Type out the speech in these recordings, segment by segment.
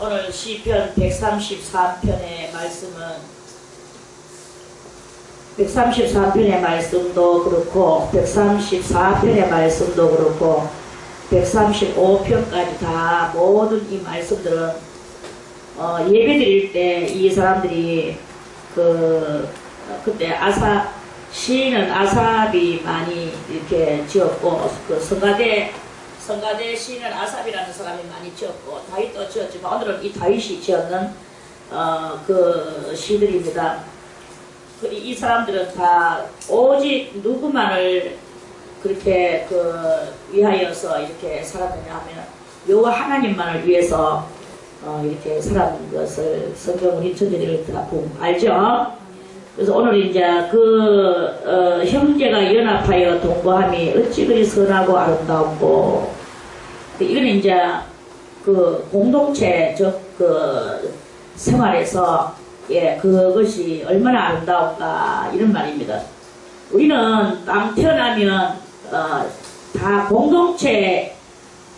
오늘 시편 133편의 말씀은 133편의 말씀도 그렇고 134편의 말씀도 그렇고 135편까지 다 모든 이 말씀들은 예배 드릴 때 이 사람들이 그때 시인은 아삽이 많이 이렇게 지었고 성가대 시인은 아삽이라는 사람이 많이 지었고 다윗도 지었지만 오늘은 이 다윗이 지었는 그 시들입니다. 이 사람들은 다 오직 누구만을 그렇게 위하여서 이렇게 살았느냐 하면 여호와 하나님만을 위해서 이렇게 살았는 것을 성경 우리 전체들이 다 알죠? 그래서 오늘 이제 형제가 연합하여 동거함이 어찌 그리 선하고 아름다운고, 이거는 이제 공동체적 생활에서 그것이 얼마나 아름다운가 이런 말입니다. 우리는 딱 태어나면 다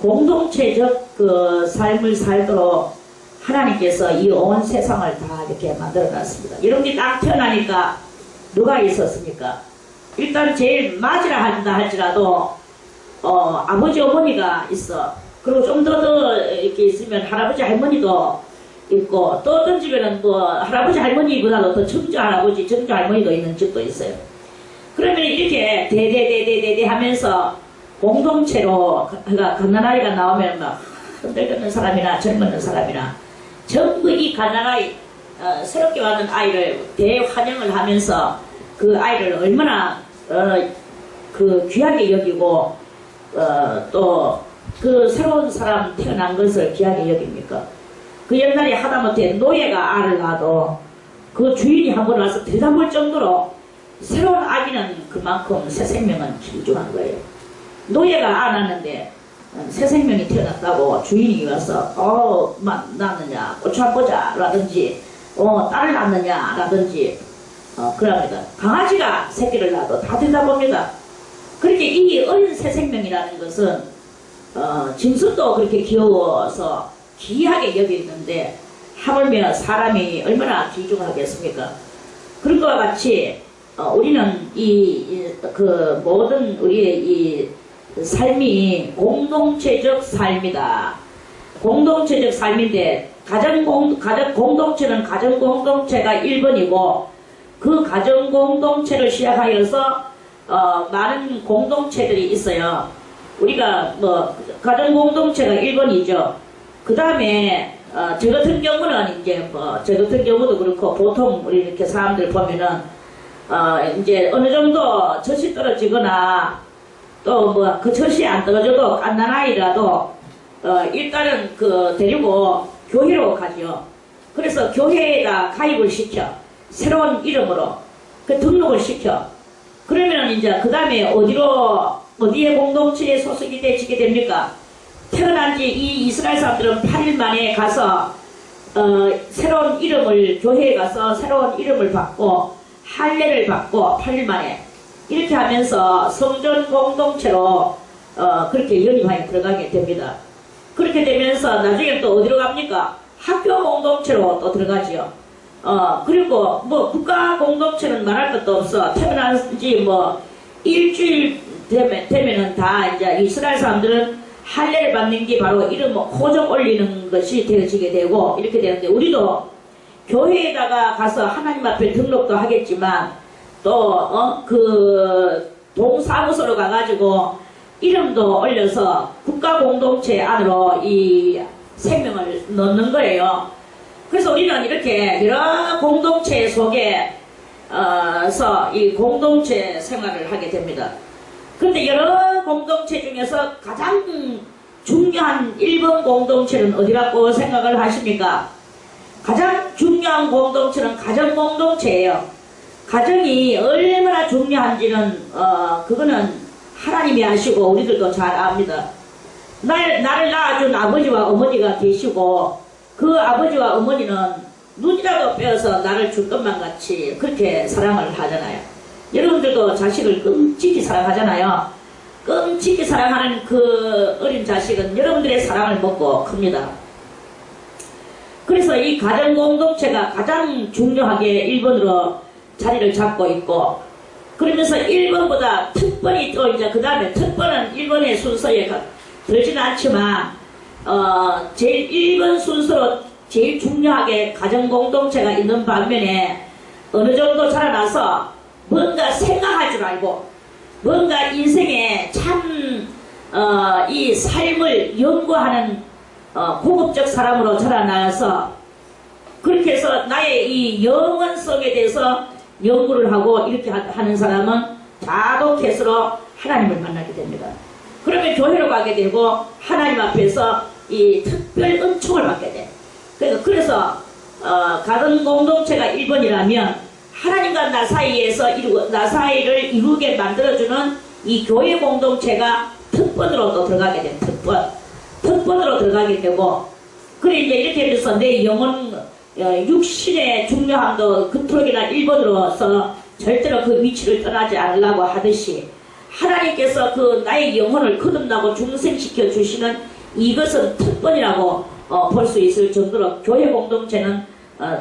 공동체적 삶을 살도록 하나님께서 이 온 세상을 다 이렇게 만들어 놨습니다. 여러분이 딱 태어나니까 누가 있었습니까? 일단 제일 맞이라 한다 할지라도 아버지 어머니가 있어. 그리고 좀 더 이렇게 있으면 할아버지 할머니도 있고, 또 어떤 집에는 할아버지 할머니보다도 더 청주 할아버지 청주 할머니도 있는 집도 있어요. 그러면 이렇게 대대 하면서 공동체로 갓난아이가 나오면 막 흔들거리는 사람이나 젊은 사람이나 전부 이 갓난아이 새롭게 왔는 아이를 대환영을 하면서 그 아이를 얼마나 귀하게 여기고 또 그 새로운 사람 태어난 것을 귀하게 여깁니까? 그 옛날에 하다못해 노예가 알을 낳아도 그 주인이 한번 와서 대답할 정도로 새로운 아기는 그만큼 새 생명은 귀중한 거예요. 노예가 안 낳았는데 새 생명이 태어났다고 주인이 와서 낳느냐 고추 한 보자 라든지 딸을 낳느냐 라든지 그럽니다. 강아지가 새끼를 낳아도 다 대답합니다. 그렇게 이 어린 새 생명이라는 것은 짐승도 그렇게 귀여워서 귀하게 여기는데 하물며 사람이 얼마나 귀중하겠습니까? 그런 것과 같이 우리는 모든 우리의 이 삶이 공동체적 삶이다. 공동체적 삶인데 공동체는 가정 공동체가 1번이고 그 가정 공동체를 시작하여서 많은 공동체들이 있어요. 우리가 가정 공동체가 1번이죠. 그 다음에 저 같은 경우는 이제 저 같은 경우도 그렇고 보통 우리 이렇게 사람들 보면은 이제 어느 정도 젖이 떨어지거나 또 그 젖이 안 떨어져도 갓난아이라도 일단은 데리고 교회로 가죠. 그래서 교회에다 가입을 시켜 새로운 이름으로 등록을 시켜. 그러면 이제 그 다음에 어디에 공동체에 소속이 되게 됩니까? 태어난 지 이 이스라엘 사람들은 8일 만에 가서 새로운 이름을 교회에 가서 새로운 이름을 받고 할례를 받고 8일 만에 이렇게 하면서 성전 공동체로 그렇게 연임하여 들어가게 됩니다. 그렇게 되면서 나중에 또 어디로 갑니까? 학교 공동체로 또 들어가지요. 그리고 국가 공동체는 말할 것도 없어. 태어난 지 일주일 되면은 다 이제 이스라엘 사람들은 할례를 받는 게 바로 이름 호적 올리는 것이 되어지게 되고 이렇게 되는데, 우리도 교회에다가 가서 하나님 앞에 등록도 하겠지만 또 동사무소로 가가지고 이름도 올려서 국가 공동체 안으로 이 생명을 넣는 거예요. 그래서 우리는 이렇게 여러 공동체 속에서 이 공동체 생활을 하게 됩니다. 그런데 여러 공동체 중에서 가장 중요한 1번 공동체는 어디라고 생각을 하십니까? 가장 중요한 공동체는 가정 공동체예요. 가정이 얼마나 중요한지는 그거는 하나님이 아시고 우리들도 잘 압니다. 나를 낳아준 아버지와 어머니가 계시고 그 아버지와 어머니는 눈이라도 빼어서 나를 줄 것만 같이 그렇게 사랑을 하잖아요. 여러분들도 자식을 끔찍이 사랑하잖아요. 끔찍히 사랑하는 그 어린 자식은 여러분들의 사랑을 먹고 큽니다. 그래서 이 가정 공동체가 가장 중요하게 1번으로 자리를 잡고 있고, 그러면서 1번보다 특번이 또 이제 그 다음에 특번은 1번의 순서에 들지는 않지만 제일 1번 순서로 제일 중요하게 가정 공동체가 있는 반면에 어느 정도 자라나서 뭔가 생각할 줄 알고 뭔가 인생에 참 이 삶을 연구하는 고급적 사람으로 자라나서 그렇게 해서 나의 이 영원성에 대해서 연구를 하고 이렇게 하는 사람은 자독해서로 하나님을 만나게 됩니다. 그러면 교회로 가게 되고 하나님 앞에서 이 특별 은총을 받게 돼. 그래서 가정 공동체가 1번이라면 하나님과 나 사이를 이루게 만들어주는 이 교회 공동체가 특번으로 또 들어가게 돼. 특번으로 들어가게 되고, 그래 이제 이렇게 해서 내 영혼 육신의 중요함도 그토록이나 1번으로서 절대로 그 위치를 떠나지 않으려고 하듯이 하나님께서 그 나의 영혼을 거듭나고 중생시켜 주시는 이것은 특번이라고 볼 수 있을 정도로 교회 공동체는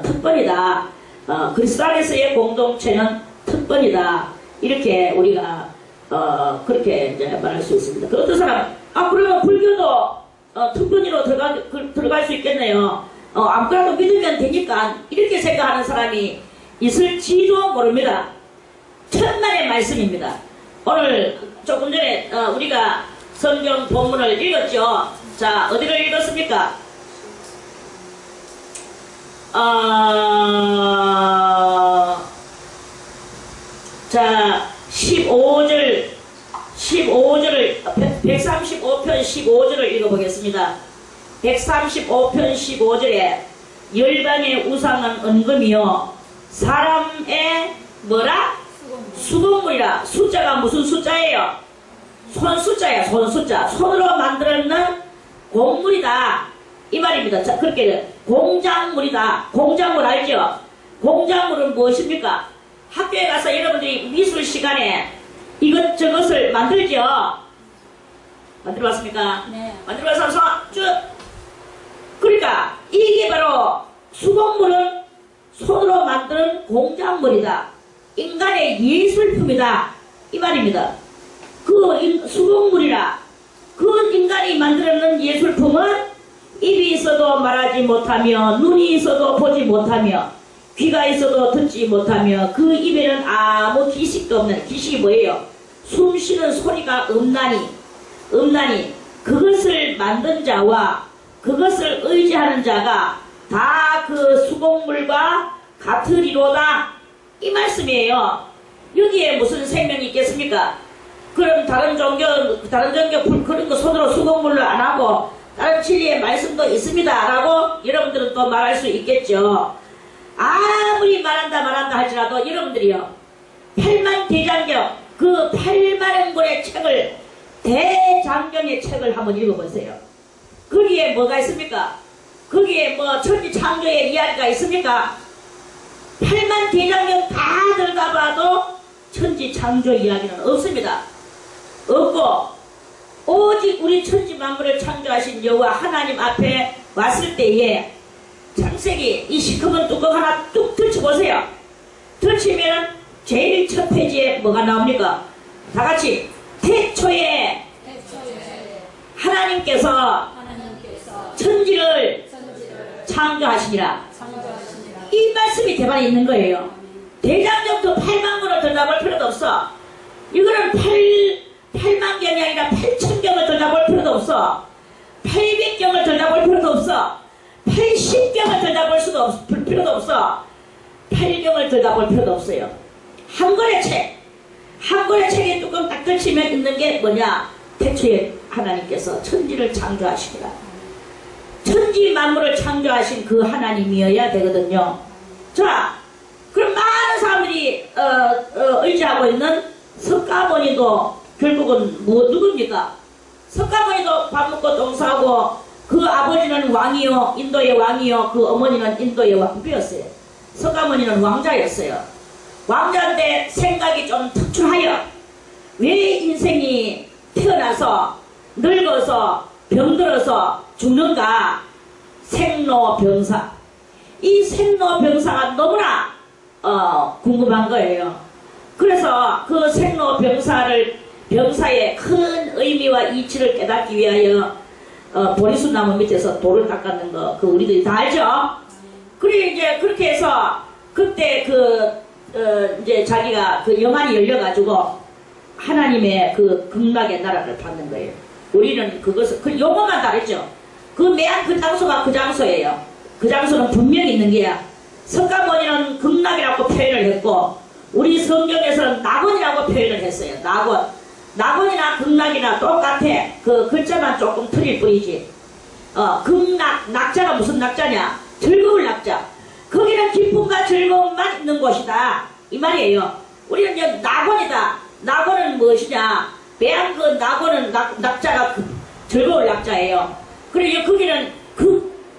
특번이다. 그리스도 안에서의 공동체는 특번이다. 이렇게 우리가 그렇게 이제 말할 수 있습니다. 그 어떤 사람 그러면 불교도 특번으로 들어갈 수 있겠네요. 아무거나도 믿으면 되니까 이렇게 생각하는 사람이 있을지도 모릅니다. 천만의 말씀입니다. 오늘 조금 전에 우리가 성경 본문을 읽었죠. 자, 어디를 읽었습니까? 자, 15절을 135편 15절을 읽어보겠습니다. 135편 15절에 열방의 우상은 은금이요 사람의 뭐라? 수공물이라. 숫자가 무슨 숫자예요? 손숫자야. 손숫자. 손으로 만들었는 곡물이다 이 말입니다. 자, 그렇게 공작물이다. 공작물 알죠? 공작물은 무엇입니까? 학교에 가서 여러분들이 미술 시간에 이것저것을 만들죠? 만들어봤습니까? 네. 만들어봐서 쭉. 그러니까 이게 바로 수공물은 손으로 만드는 공작물이다. 인간의 예술품이다. 이 말입니다. 그 수공물이라. 그 인간이 만들어낸 예술품은 입이 있어도 말하지 못하며 눈이 있어도 보지 못하며 귀가 있어도 듣지 못하며 그 입에는 아무 기식도 없는. 기식이 뭐예요? 숨쉬는 소리가 없나니 그것을 만든 자와 그것을 의지하는 자가 다 그 수공물과 같으리로다 이 말씀이에요. 여기에 무슨 생명이 있겠습니까? 그럼 다른 종교 그런 거 손으로 수공물로 안 하고 다른 진리의 말씀도 있습니다 라고 여러분들은 또 말할 수 있겠죠. 아무리 말한다 할지라도 여러분들이요 8만 대장경 그 8만원 권의 책을 대장경의 책을 한번 읽어보세요. 거기에 뭐가 있습니까? 거기에 뭐 천지 창조의 이야기가 있습니까? 8만 대장경 다 들어가봐도 천지 창조 이야기는 없습니다. 없고 오직 우리 천지 만물을 창조하신 여호와 하나님 앞에 왔을 때에 창세기 이 시커먼 뚜껑 하나 뚝 들쳐보세요. 들치면 제일 첫 페이지에 뭐가 나옵니까? 다같이 태초에 하나님께서 천지를 창조하시니라. 이 말씀이 대만에 있는 거예요. 대장경도 8만 권을 들여다볼 필요도 없어. 이거는 8만 경이 아니라 8,000경을 들여다볼 필요도 없어. 800경을 들여다볼 필요도 없어. 80경을 들여다볼 필요도 없어. 8경을 들여다볼 필요도 없어요. 한 권의 책. 한 권의 책에 뚜껑 딱 걸치면 있는 게 뭐냐? 태초에 하나님께서 천지를 창조하시니라. 천지 만물을 창조하신 그 하나님이어야 되거든요. 자, 그럼 많은 사람들이 의지하고 있는 석가모니도 결국은 누굽니까? 석가모니도 밥 먹고 똥 싸고 그 아버지는 왕이요 인도의 왕이요 그 어머니는 인도의 왕비였어요. 석가모니는 왕자였어요. 왕자인데 생각이 좀 특출하여 왜 인생이 태어나서 늙어서 병들어서 죽는가? 생로병사. 이 생로병사가 너무나 궁금한 거예요. 그래서 그 생로병사의 큰 의미와 이치를 깨닫기 위하여 보리수 나무 밑에서 돌을 닦았는 거, 그 우리들이 다 알죠? 그리고 이제 그렇게 해서 그때 이제 자기가 그 영안이 열려가지고 하나님의 그 극락의 나라를 받는 거예요. 우리는 그것을, 그 용어만 다르죠? 그 매한 그 장소가 그 장소예요. 그 장소는 분명히 있는 게야. 석가모니는 극락이라고 표현을 했고, 우리 성경에서는 낙원이라고 표현을 했어요. 낙원. 낙원이나 극락이나 똑같아. 그 글자만 조금 틀릴 뿐이지. 극락, 낙자가 무슨 낙자냐? 즐거울 낙자. 거기는 기쁨과 즐거움만 있는 곳이다. 이 말이에요. 우리는 이제 낙원이다. 낙원은 무엇이냐? 매한 그 낙원은 낙자가 즐거울 낙자예요. 그리고 거기는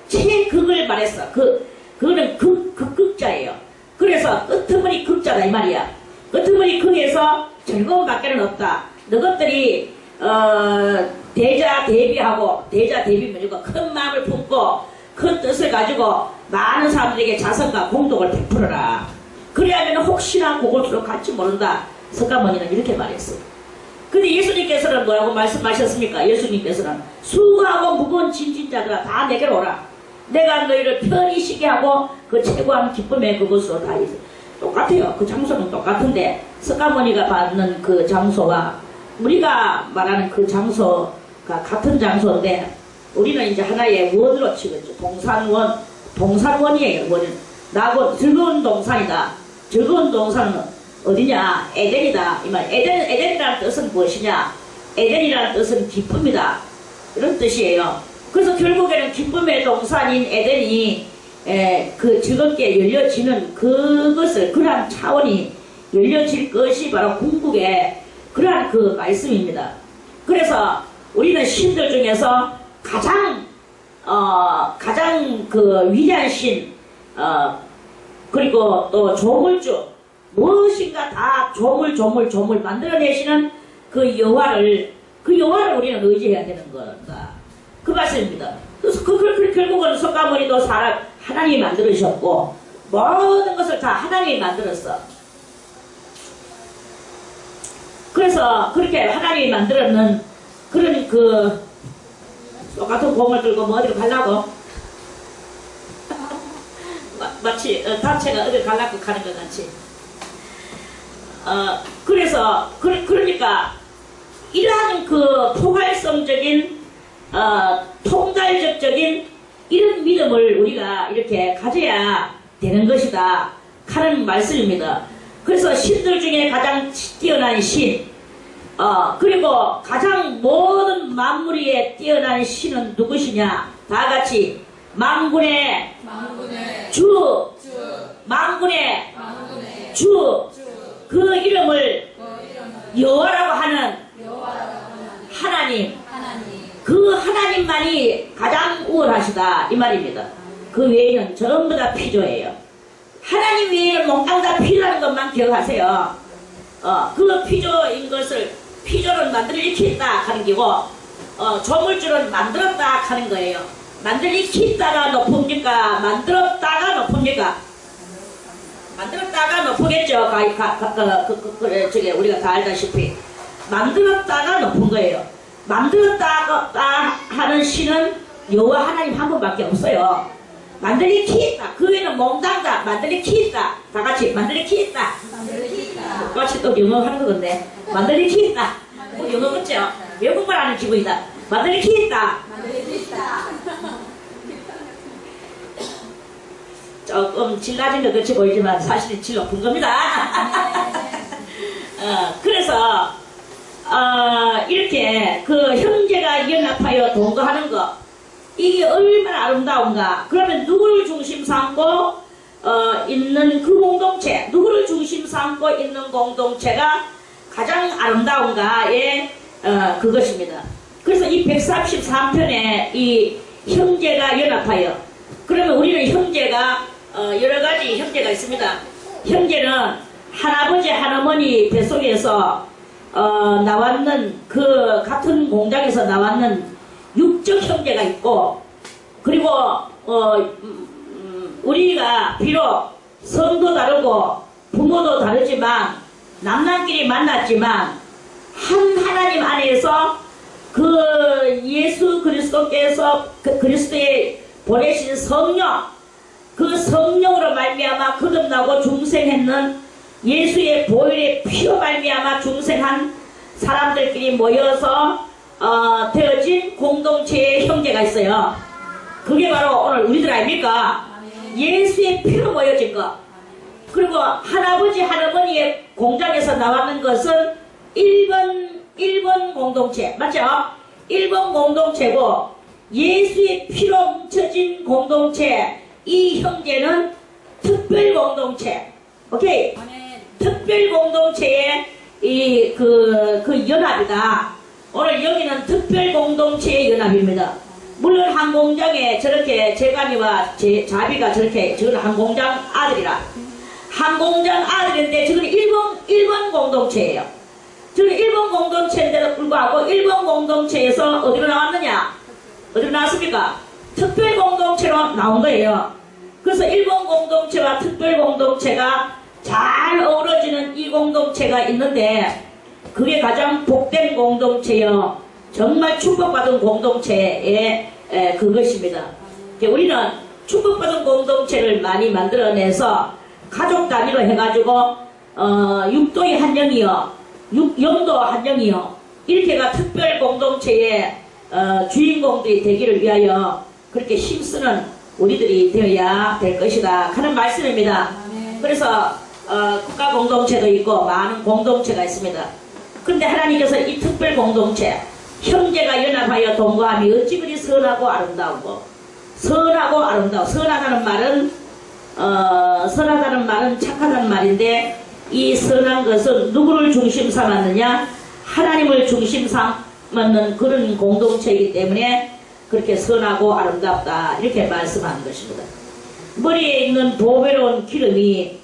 최극을 말했어. 그거는 극자예요. 그래서 끄트머리 극자다 이 말이야. 끄트머리 극에서 즐거움밖에는 없다. 너것들이 대자 대비하고, 대자 대비면 이거 큰 마음을 품고 큰 뜻을 가지고 많은 사람들에게 자선과 공덕을 베풀어라. 그래야면 혹시나 그곳으로 갈지 모른다. 석가모니는 이렇게 말했어요. 근데 예수님께서는 뭐라고 말씀하셨습니까? 예수님께서는 수고하고 무거운 짐진 자들아 다 내게로 오라. 내가 너희를 편히 쉬게 하고 그 최고한 기쁨의 그곳으로 다 있어. 똑같아요. 그 장소는 똑같은데 석가모니가 받는 그 장소와 우리가 말하는 그 장소가 같은 장소인데 우리는 이제 하나의 원으로 치겠죠. 동산원이에요. 원은. 나고 즐거운 동산이다. 즐거운 동산은 어디냐? 에덴이다. 이 말. 에덴이라는 뜻은 무엇이냐? 에덴이라는 뜻은 기쁨이다. 이런 뜻이에요. 그래서 결국에는 기쁨의 동산인 에덴이 그 즐겁게 열려지는 그것을, 그러한 차원이 열려질 것이 바로 궁극의 그러한 그 말씀입니다. 그래서 우리는 신들 중에서 가장 그 위대한 신, 그리고 또 조물주, 무엇인가 다 조물 만들어내시는 그 여호와를 우리는 의지해야 되는 거다. 그 말씀입니다. 그래서 결국은 석가모니도 하나님이 만들으셨고 모든 것을 다 하나님이 만들었어. 그래서 그렇게 하나님이 만들었는 그런 그 똑같은 공을 들고 뭐 어디로 가려고? 마치 단체가 어디로 가려고 가는 것 같이. 그러니까 이러한 그 포괄성적인 통달적인 이런 믿음을 우리가 이렇게 가져야 되는 것이다 하는 말씀입니다. 그래서 신들 중에 가장 뛰어난 신, 그리고 가장 모든 만물 위에 뛰어난 신은 누구시냐? 다 같이 만군의 주, 만군의 주, 그 이름을 여호와라고 하는 하나님, 그 하나님만이 가장 우월하시다 이 말입니다. 그 외에는 전부 다 피조예요. 하나님 외에는 몽땅 다 피조라는 것만 기억하세요. 그 피조인 것을, 피조는 만들일으켰다 하는 거고 조물주는 만들었다 하는 거예요. 만들일으켰다가 높습니까? 만들었다가 높습니까? 만들었다가 높겠죠. 저게 우리가 다 알다시피 만들었다가 높은 거예요. 만들었다가 하는 신은 여호와 하나님 한 분밖에 없어요. 만들일으켰다. 그 외에는 몽땅 다 만들일으켰다. 다 같이 만들일으켰다. 같이 또 영어 하는 거건데 만들일으켰다. 영어 같죠? 외국말 하는 기분이다. 만들일으켰다. 조금 질 낮은 것 같이 보이지만 사실은 질 높은 겁니다. 그래서 이렇게 그 형제가 연합하여 동거하는 것, 이게 얼마나 아름다운가. 그러면 누구를 중심 삼고 있는 그 공동체, 누구를 중심 삼고 있는 공동체가 가장 아름다운가의 그것입니다. 그래서 이 133편에 이 형제가 연합하여, 그러면 우리는 형제가 여러 가지 형제가 있습니다. 형제는 할아버지 할어머니 뱃속에서 나왔는 그 같은 공장에서 나왔는 육적 형제가 있고, 그리고 우리가 비록 성도 다르고 부모도 다르지만 남남끼리 만났지만 한 하나님 안에서 그 예수 그리스도께서 그리스도의 보내신 성령, 그 성령으로 말미암아 거듭나고 중생했는 예수의 보혈의 피로 말미암아 중생한 사람들끼리 모여서 되어진 공동체의 형제가 있어요. 그게 바로 오늘 우리들 아닙니까? 예수의 피로 모여진 것. 그리고 할아버지 할아버지의 공장에서 나왔는 것은 1번 공동체 맞죠? 1번 공동체고, 예수의 피로 뭉쳐진 공동체, 이 형제는 특별 공동체. 오케이? 특별 공동체의 그 연합이다. 오늘 여기는 특별 공동체의 연합입니다. 물론 한 공장에 저렇게 재관이와 자비가 저렇게, 저는 한 공장 아들이라. 한 공장 아들인데 저는 1번 공동체예요. 저는 1번 공동체인데도 불구하고 1번 공동체에서 어디로 나왔느냐? 어디로 나왔습니까? 특별 공동체로 나온 거예요. 그래서 1번 공동체와 특별 공동체가 잘 어우러지는 이 공동체가 있는데, 그게 가장 복된 공동체요. 정말 축복받은 공동체의 그것입니다. 우리는 축복받은 공동체를 많이 만들어내서 가족 단위로 해가지고 육도의 한 영이요, 영도 한 영이요, 이렇게가 특별 공동체의 주인공들이 되기를 위하여 그렇게 힘쓰는 우리들이 되어야 될 것이다 하는 말씀입니다. 그래서 국가 공동체도 있고 많은 공동체가 있습니다. 그런데 하나님께서 이 특별 공동체, 형제가 연합하여 동거함이 어찌 그리 선하고 아름다우고, 선하고 아름다워. 선하다는 말은 착하다는 말인데, 이 선한 것은 누구를 중심 삼았느냐? 하나님을 중심 삼는 그런 공동체이기 때문에 그렇게 선하고 아름답다, 이렇게 말씀하는 것입니다. 머리에 있는 보배로운 기름이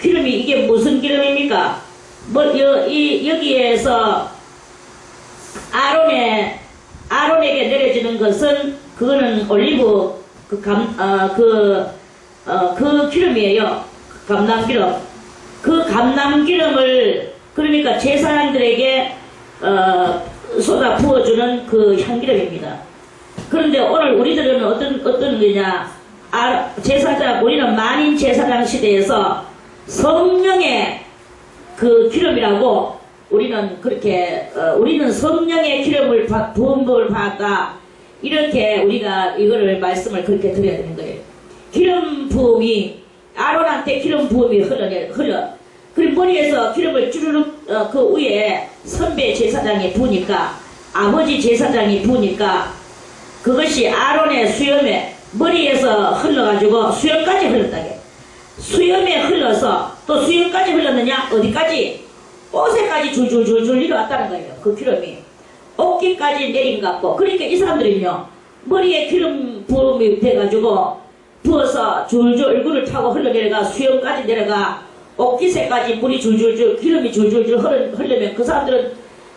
이게 무슨 기름입니까? 여기에서 아론에게 내려지는 것은, 그거는 올리브 그 기름이에요. 감람기름. 그 감람기름을, 그러니까 제사장들에게 쏟아 부어주는 그 향기름입니다. 그런데 오늘 우리들은 어떤 거냐? 제사장, 우리는 만인 제사장 시대에서 성령의 그 기름이라고, 우리는 그렇게 우리는 성령의 기름을 부음을 받았다, 이렇게 우리가 이거를 말씀을 그렇게 드려야 되는 거예요. 기름 부음이, 아론한테 기름 부음이 흘러. 그리고 머리에서 기름을 쭈르륵 그 위에 선배 제사장이 부으니까, 아버지 제사장이 부으니까, 그것이 아론의 수염에 머리에서 흘러가지고 수염까지 흘렀다게. 수염에 흘러서 또 수염까지 흘렀느냐? 어디까지? 옷에까지 줄줄줄줄 내려왔다는 거예요. 그 기름이 어깨까지 내린 것 같고. 그러니까 이 사람들은요, 머리에 기름 부음이 돼가지고 부어서 줄줄 얼굴을 타고 흘러내려가 수염까지 내려가 어깨새까지 물이 줄줄줄, 기름이 줄줄줄 흐르면 그 사람들은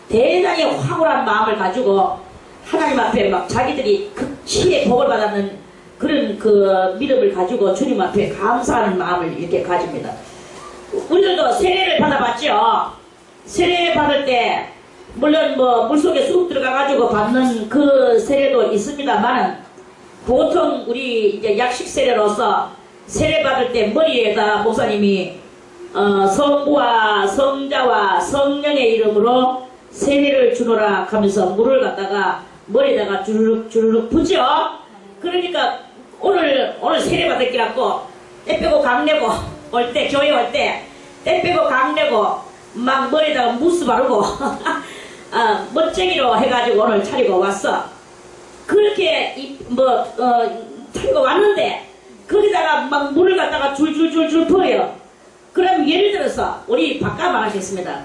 대단히 황홀한 마음을 가지고 하나님 앞에 막 자기들이 극치의 복을 받았는 그런 그 믿음을 가지고 주님 앞에 감사하는 마음을 이렇게 가집니다. 우리들도 세례를 받아봤죠. 세례 받을 때 물론 뭐 물속에 쑥 들어가가지고 받는 그 세례도 있습니다만은, 보통 우리 이제 약식 세례로서 세례 받을 때 머리에다 목사님이 성부와 성자와 성령의 이름으로 세례를 주노라 하면서 물을 갖다가 머리에다가 주르륵 부죠. 그러니까 오늘 세례 받을 기라고 때 빼고 강내고 올 때, 교회 올 때 때 빼고 강내고 막 머리에다가 무스 바르고 멋쟁이로 해가지고 오늘 차리고 왔어. 그렇게 차리고 왔는데 거기다가 막 물을 갖다가 줄줄줄줄 부어요. 그럼 예를 들어서 우리 바꿔 말하겠습니다.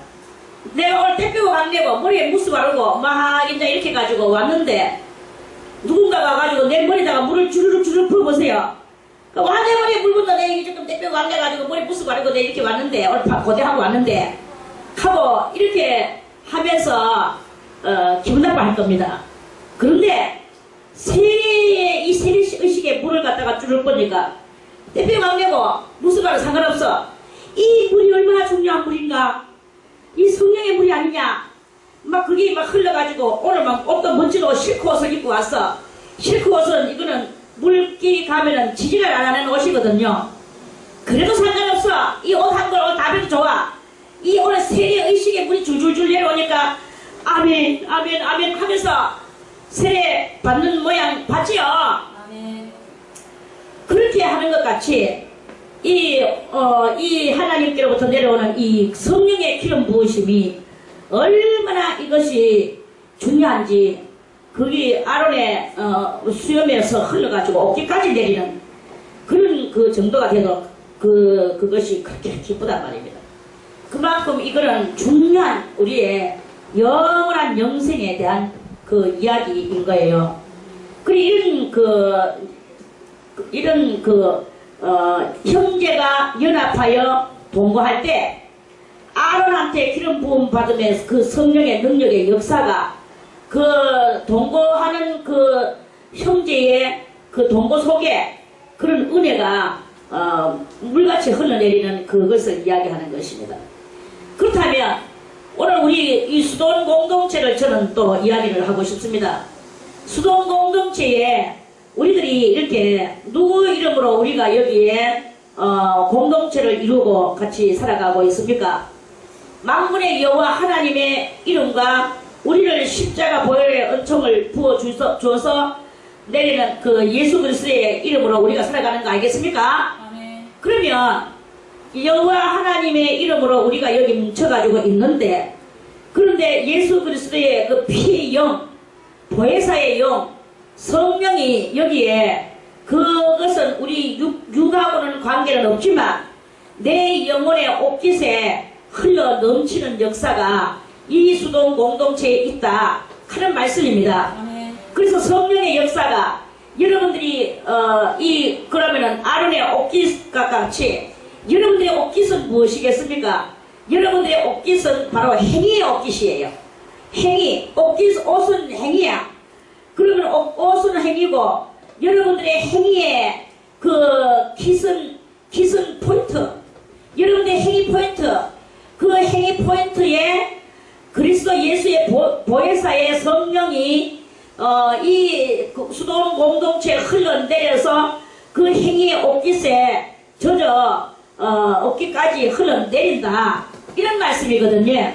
내가 오늘 때 빼고 강내고 머리에 무스 바르고 막 이제 이렇게 가지고 왔는데, 누군가가 가지고 내 머리에다가 물을 주르륵 부어보세요. 와, 내 머리에 물 붓는데 이게 조금 때 빼고 강내가지고 머리 무스 바르고 내 이렇게 왔는데, 오늘 고대하고 왔는데, 하고 이렇게 하면서 기분 나빠할 겁니다. 그런데 세례의 이 세례의식에 물을 갖다가 줄 거니까 대표가 안 내고 무슨 말은 상관없어. 이 물이 얼마나 중요한 물인가? 이 성령의 물이 아니냐? 막 그게 막 흘러가지고 오늘 막 옷도 멋진 옷 실크 옷을 입고 왔어. 실크 옷은 이거는 물기 가면은 지지를 안 하는 옷이거든요. 그래도 상관없어. 이 옷 한 벌 옷 다 해도 좋아. 이 오늘 세례 의식의 물이 줄줄줄 내려오니까 아멘 아멘 아멘 하면서 세례 받는 모양 봤지요? 아멘. 그렇게 하는 것 같이 이 하나님께로부터 내려오는 이 성령의 기름 부으심이 얼마나 이것이 중요한지 그게 아론의 수염에서 흘러가지고 어깨까지 내리는 그런 그 정도가 돼도 그것이 그렇게 기쁘단 말입니다. 그만큼 이거는 중요한 우리의 영원한 영생에 대한 그 이야기인 거예요. 이런 형제가 연합하여 동거할 때 아론한테 기름 부음 받으면서 그 성령의 능력의 역사가 그 동거하는 그 형제의 그 동거 속에 그런 은혜가 물같이 흘러내리는 그것을 이야기하는 것입니다. 그렇다면 오늘 우리 이 수돈 공동체를 저는 또 이야기를 하고 싶습니다. 수돈 공동체에 우리들이 이렇게 누구 이름으로 우리가 여기에 공동체를 이루고 같이 살아가고 있습니까? 만군의 여호와 하나님의 이름과 우리를 십자가 보혈의 은총을 부어 주어서 내리는 그 예수 그리스도의 이름으로 우리가 살아가는 거 알겠습니까? 아멘. 그러면 여호와 하나님의 이름으로 우리가 여기 뭉쳐가지고 있는데 그런데 예수 그리스도의 그 피의 영, 보혜사의 영, 성령이 여기에 그것은 우리 육하고는 관계는 없지만 내 영혼의 옥깃에 흘러 넘치는 역사가 이 수동 공동체에 있다 하는 말씀입니다. 아멘. 그래서 성령의 역사가 여러분들이 그러면은 아론의 옥깃과 같이 여러분들의 옥깃은 무엇이겠습니까? 여러분들의 옥깃은 바로 행위의 옥깃이에요. 행위, 옷은 행위야. 그러면 옷은 행위고 여러분들의 행위의 그 깃은 포인트. 여러분들의 행위 포인트. 그 행위 포인트에 그리스도 예수의 보혜사의 성령이 이 수동 공동체에 흘러내려서 그 행위의 옥깃에 젖어 옥깃까지 흘러내린다 이런 말씀이거든요.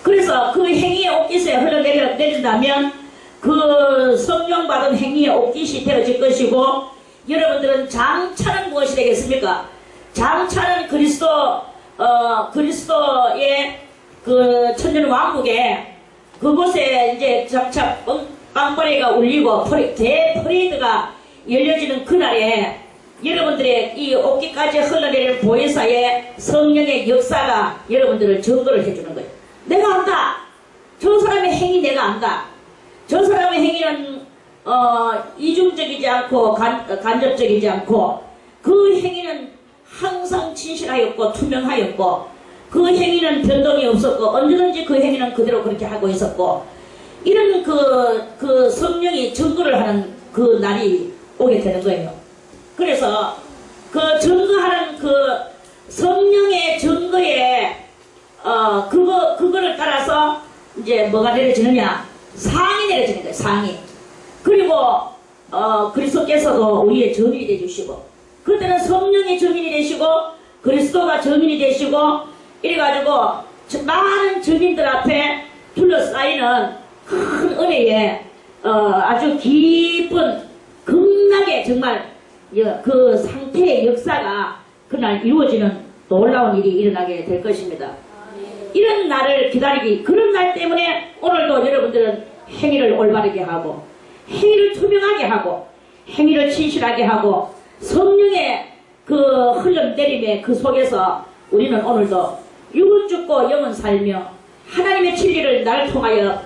그래서 그 행위의 옥깃에 흘러내린다면 그 성령 받은 행위의 옥깃이 되어질 것이고 여러분들은 장차는 무엇이 되겠습니까? 장차는 그리스도의 그 천년 왕국에 그곳에 이제 장차 빵벌이가 울리고 대퍼레이드가 열려지는 그날에 여러분들의 이 옥기까지 흘러내리는 보혜사의 성령의 역사가 여러분들을 증거를 해주는 거예요. 내가 안다. 저 사람의 행위 내가 안다. 저 사람의 행위는 이중적이지 않고 간접적이지 않고 그 행위는 항상 진실하였고 투명하였고 그 행위는 변동이 없었고 언제든지 그 행위는 그대로 그렇게 하고 있었고 이런 그 성령이 증거를 하는 그 날이 오게 되는 거예요. 그래서 그 증거하는 그 성령의 증거에 그거를 따라서 이제 뭐가 내려지느냐? 상이 내려지는 거예요. 상이. 그리고 그리스도께서도 우리의 증인이 되주시고 그때는 성령이 증인이 되시고 그리스도가 증인이 되시고 이래가지고 많은 증인들 앞에 둘러싸이는 큰 은혜에 아주 깊은 극락의 정말 그 상태의 역사가 그날 이루어지는 놀라운 일이 일어나게 될 것입니다. 이런 날을 그런 날 때문에 오늘도 여러분들은 행위를 올바르게 하고 행위를 투명하게 하고 행위를 진실하게 하고 성령의 그 흘러내림의 그 속에서 우리는 오늘도 육은 죽고 영은 살며 하나님의 진리를 나를 통하여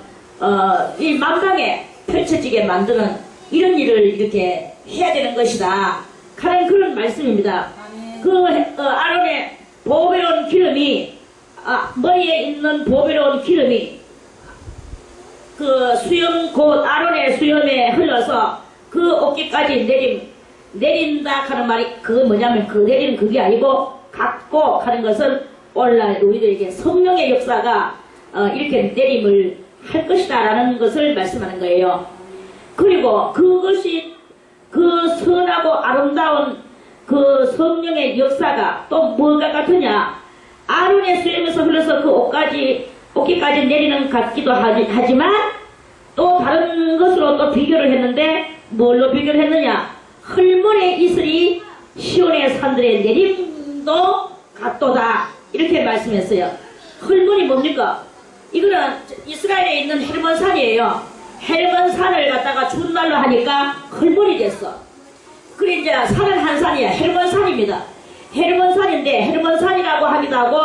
이 만방에 펼쳐지게 만드는 이런 일을 이렇게 해야 되는 것이다 하는 그런 말씀입니다. 그 아론의 보배로운 기름이 머리에 있는 보배로운 기름이 그 수염 곧 아론의 수염에 흘러서 그 어깨까지 내린다 하는 말이 그거 뭐냐면 그 내리는 그게 아니고 갖고 하는 것은 오늘날 우리들에게 성령의 역사가 이렇게 내림을 할 것이다 라는 것을 말씀하는 거예요. 그리고 그것이 그 선하고 아름다운 그 성령의 역사가 또 뭐가 같으냐, 아론의 수염에서 흘러서 그 어깨까지 내리는 같기도 하지만 또 다른 것으로 또 비교를 했는데 뭘로 비교를 했느냐, 헐몬의 이슬이 시온의 산들의 내림도 같도다 이렇게 말씀했어요. 헐몬이 뭡니까? 이거는 이스라엘에 있는 헬몬산이에요. 헬몬산을 갖다가 준말로 하니까 헐몬이 됐어. 그래 이제 산은 한 산이야. 헬몬산입니다. 헬몬산인데 헬몬산이라고 하기도 하고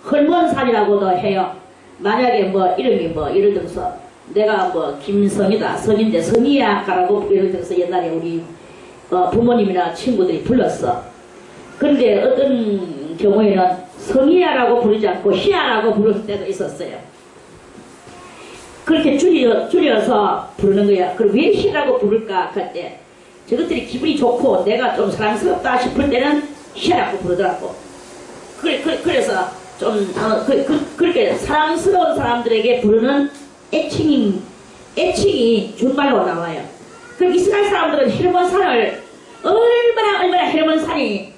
헐몬산이라고도 해요. 만약에 뭐 이름이 뭐 예를 들어서 내가 뭐 김성이다, 성인데 성이야라고 예를 들어서 옛날에 우리 부모님이나 친구들이 불렀어. 그런데 어떤 경우에는 성이야라고 부르지 않고 희야라고 부를 때도 있었어요. 그렇게 줄여서 부르는 거야. 그럼 왜 희라고 부를까 할 때 저것들이 기분이 좋고 내가 좀 사랑스럽다 싶을 때는 희라고 부르더라고. 그래서 좀 그렇게 사랑스러운 사람들에게 부르는 애칭이 준말로 나와요. 그럼 이스라엘 사람들은 헬몬산을 얼마나 헬몬산이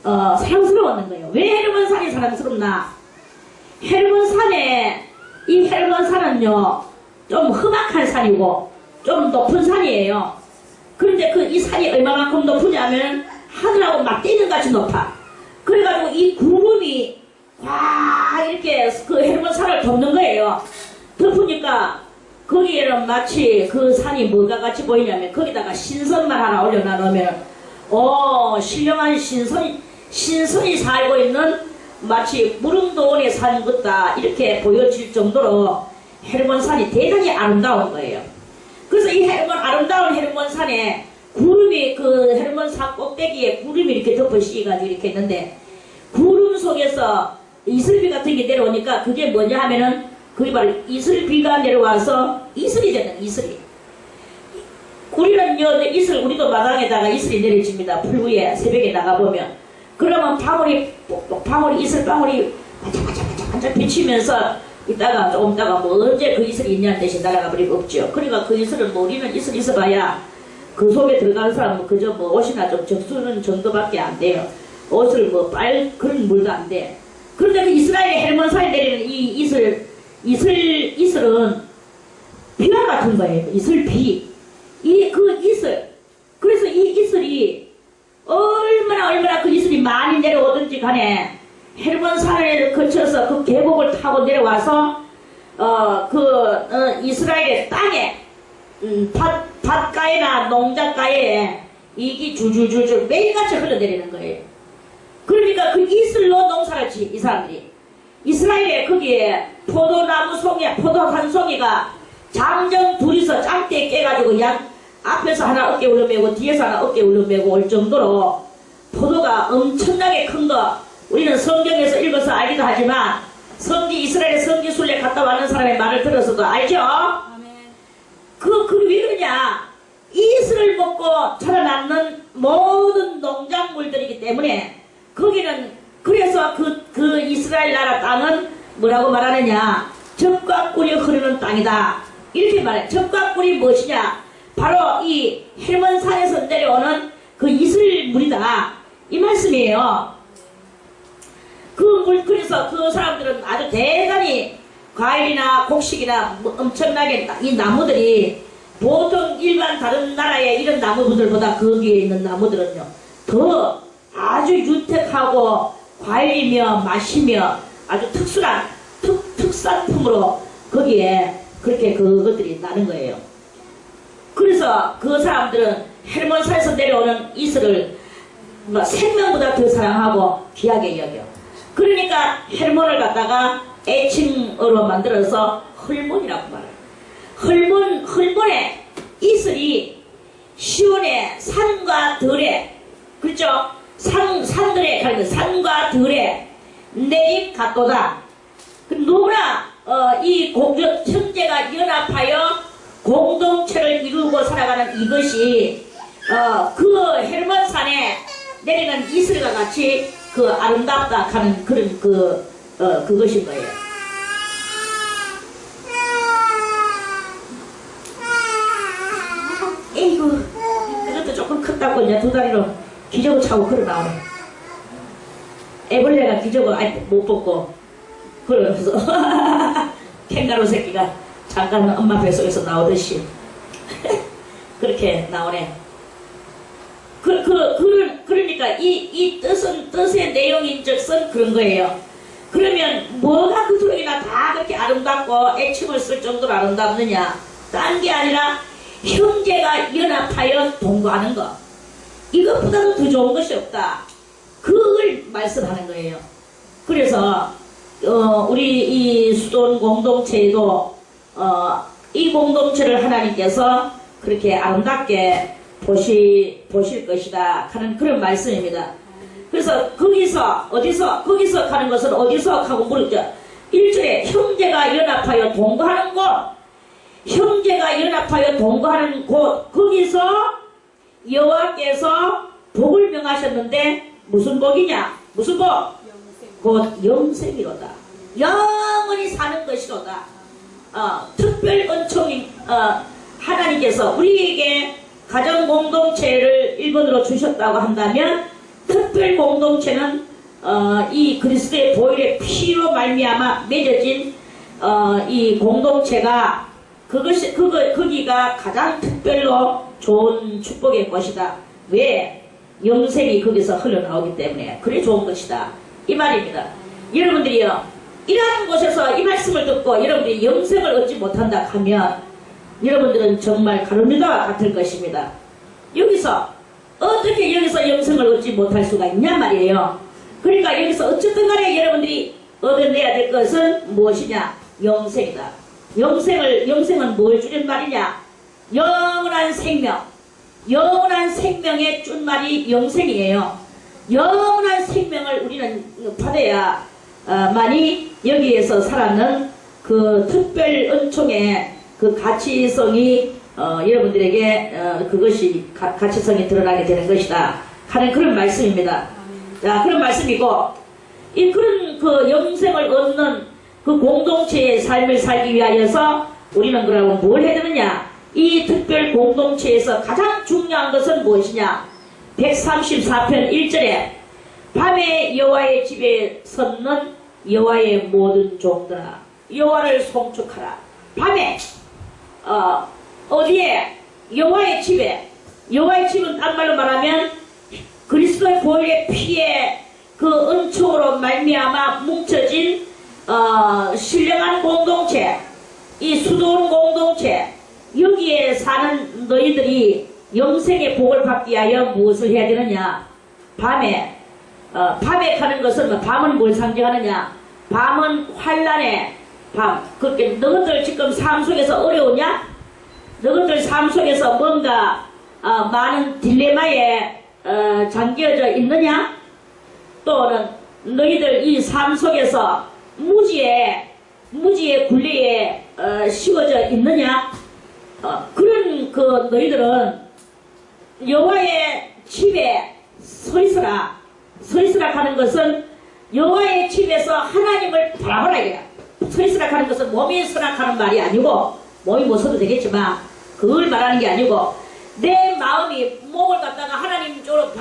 사랑스러웠는 거예요. 왜 헬몬산이 사랑스럽나? 이 헬몬산은요 좀 험악한 산이고 좀 높은 산이에요. 그런데 이 산이 얼마만큼 높으냐면 하늘하고 맞대는 같이 높아. 그래가지고 이 구름이 와 이렇게 그 헬몬산을 덮는 거예요. 덮으니까 거기에는 마치 그 산이 뭐가 같이 보이냐면 거기다가 신선만 하나 올려놔 놓으면 신령한 신선이 살고 있는 마치 무릉도원에 산 것다 이렇게 보여질 정도로 헬몬산이 대단히 아름다운 거예요. 그래서 이 아름다운 헬몬산에 구름이 그 헬몬산 꼭대기에 구름이 이렇게 덮어 씌가지고 이렇게 있는데 구름 속에서 이슬비 같은 게 내려오니까 그게 뭐냐 하면은 그게 바로 이슬비가 내려와서 이슬이 되는 이슬이. 우리는 우리도 마당에다가 이슬이 내려집니다. 풀 위에 새벽에 나가보면. 그러면 이슬방울이 반짝반짝 비치면서 이따가 조금 있다가 뭐 언제 그 이슬이 있냐는 듯이 날아가 버리고 없죠. 그러니까 그 이슬은 뭐 우리는 이슬 있어봐야 그 속에 들어가는 사람은 그저 뭐 옷이나 좀 적수는 정도밖에 안 돼요. 옷을 뭐 그런 물도 안 돼. 그런데 그 이스라엘의 헬몬산에 내리는 이 이슬은 비와 같은 거예요. 이슬비. 그래서 이 이슬이 얼마나 그 이슬이 많이 내려오든지 간에 헬몬산을 거쳐서 그 계곡을 타고 내려와서 이스라엘의 땅에 밭가에나 농작가에 이게 줄줄줄줄 매일같이 흘러내리는 거예요. 그러니까 그 이슬로 농사를 지 이 사람들이. 이스라엘에 거기에 포도한 송이가 장정 둘이서 짱대에 깨가지고 앞에서 하나 어깨 올려매고 뒤에서 하나 어깨 올려매고 올 정도로 포도가 엄청나게 큰 거 우리는 성경에서 읽어서 알기도 하지만 이스라엘의 성지순례 갔다 왔는 사람의 말을 들어서도 알죠? 왜 그러냐? 이슬을 먹고 자라나는 모든 농작물들이기 때문에 거기는 그래서 그 이스라엘 나라 땅은 뭐라고 말하느냐? 젖과 꿀이 흐르는 땅이다. 이렇게 말해. 젖과 꿀이 무엇이냐? 바로 이 헬몬산에서 내려오는 그 이슬물이다. 이 말씀이에요. 그래서 그 사람들은 아주 대단히 과일이나 곡식이나 엄청나게 이 나무들이 보통 일반 다른 나라의 이런 나무들보다 거기에 있는 나무들은요 더 아주 유택하고 과일이며 맛이며 아주 특산품으로 거기에 그렇게 그것들이 나는 거예요. 그래서 그 사람들은 헬몬산에서 내려오는 이슬을 생명보다 더 사랑하고 귀하게 여겨. 그러니까 헬몬을 갖다가 애칭으로 만들어서 헐몬이라고 말해요. 헐몬의 이슬이 시온의 산과 들에, 그렇죠? 산들에, 산과 들에 내입 같도다. 누구나 이 형제가 연합하여 공동체를 이루고 살아가는 이것이 그 헤르몬산에 내리는 이슬과 같이 그 아름답다 하는 그런 그것인 거예요. 에이구, 그것도 조금 컸다고 이제 두 다리로 기저귀 차고 걸어 나오네. 애벌레가 기저귀 못 벗고 그러면서 캥거루 새끼가 잠깐 엄마 뱃속에서 나오듯이 그렇게 나오네. 그러니까 이 뜻의 내용인즉슨 그런 거예요. 그러면 뭐가 그토록이나 다 그렇게 아름답고 애칭을 쓸 정도로 아름답느냐? 딴 게 아니라 형제가 연합하여 동거하는 것. 이것보다도 더 좋은 것이 없다. 그걸 말씀하는 거예요. 그래서 우리 이 수돈 공동체에도 이 공동체를 하나님께서 그렇게 아름답게 보실 것이다 하는 그런 말씀입니다. 그래서 거기서 가는 것은 어디서 하고 물었죠. 1절에 형제가 연합하여 동거하는 곳, 형제가 연합하여 동거하는 곳, 거기서 여호와께서 복을 명하셨는데 무슨 복이냐? 무슨 복? 곧 영생이로다. 영원히 사는 것이로다. 특별 은총인 하나님께서 우리에게 가정 공동체를 1번으로 주셨다고 한다면 특별 공동체는 이 그리스도의 보혈의 피로 말미암아 맺어진 이 공동체가 거기가 가장 특별로 좋은 축복의 것이다. 왜? 영생이 거기서 흘러나오기 때문에 그래 좋은 것이다. 이 말입니다. 여러분들이요, 이러한 곳에서 이 말씀을 듣고 여러분들이 영생을 얻지 못한다 하면 여러분들은 정말 가룟유다와 같을 것입니다. 어떻게 여기서 영생을 얻지 못할 수가 있냐 말이에요. 그러니까 여기서 어쨌든 간에 여러분들이 얻어내야 될 것은 무엇이냐? 영생이다. 영생은 뭘 줄인 말이냐? 영원한 생명. 영원한 생명의 준말이 영생이에요. 영원한 생명을 우리는 받아야 만이 여기에서 살아는 그 특별 은총의 그 가치성이 여러분들에게 그것이 가치성이 드러나게 되는 것이다 하는 그런 말씀입니다. 자, 그런 말씀이고, 그런 그 영생을 얻는 그 공동체의 삶을 살기 위하여서 우리는 그러면 뭘 해야 되느냐? 이 특별 공동체에서 가장 중요한 것은 무엇이냐? 134편 1절에 밤에 여호와의 집에 섰는 여호와의 모든 종들아 여호와를 송축하라. 밤에 어디에? 여호와의 집에. 여호와의 집은 딴 말로 말하면 그리스도의 보혈의 피에 그 은총으로 말미암아 뭉쳐진 신령한 공동체, 이 수도원 공동체, 여기에 사는 너희들이 영생의 복을 받기 위하여 무엇을 해야 되느냐? 밤에 가는 것은 밤은 뭘 상징하느냐? 밤은 환란의 밤. 그렇게 너희들 지금 삶 속에서 어려우냐? 너희들 삶 속에서 뭔가 많은 딜레마에 잠겨져 있느냐? 또는 너희들 이 삶 속에서 무지의 굴레에 씌워져 있느냐? 그런 너희들은 여호와의 집에 서 있으라. 서 있으라 하는 것은 여호와의 집에서 하나님을 바라보라 이거야. 서 있으라 하는 것은 몸이 서라 하는 말이 아니고, 몸이 못 서도 되겠지만 그걸 말하는 게 아니고, 내 마음이 몸을 갖다가 하나님 쪽으로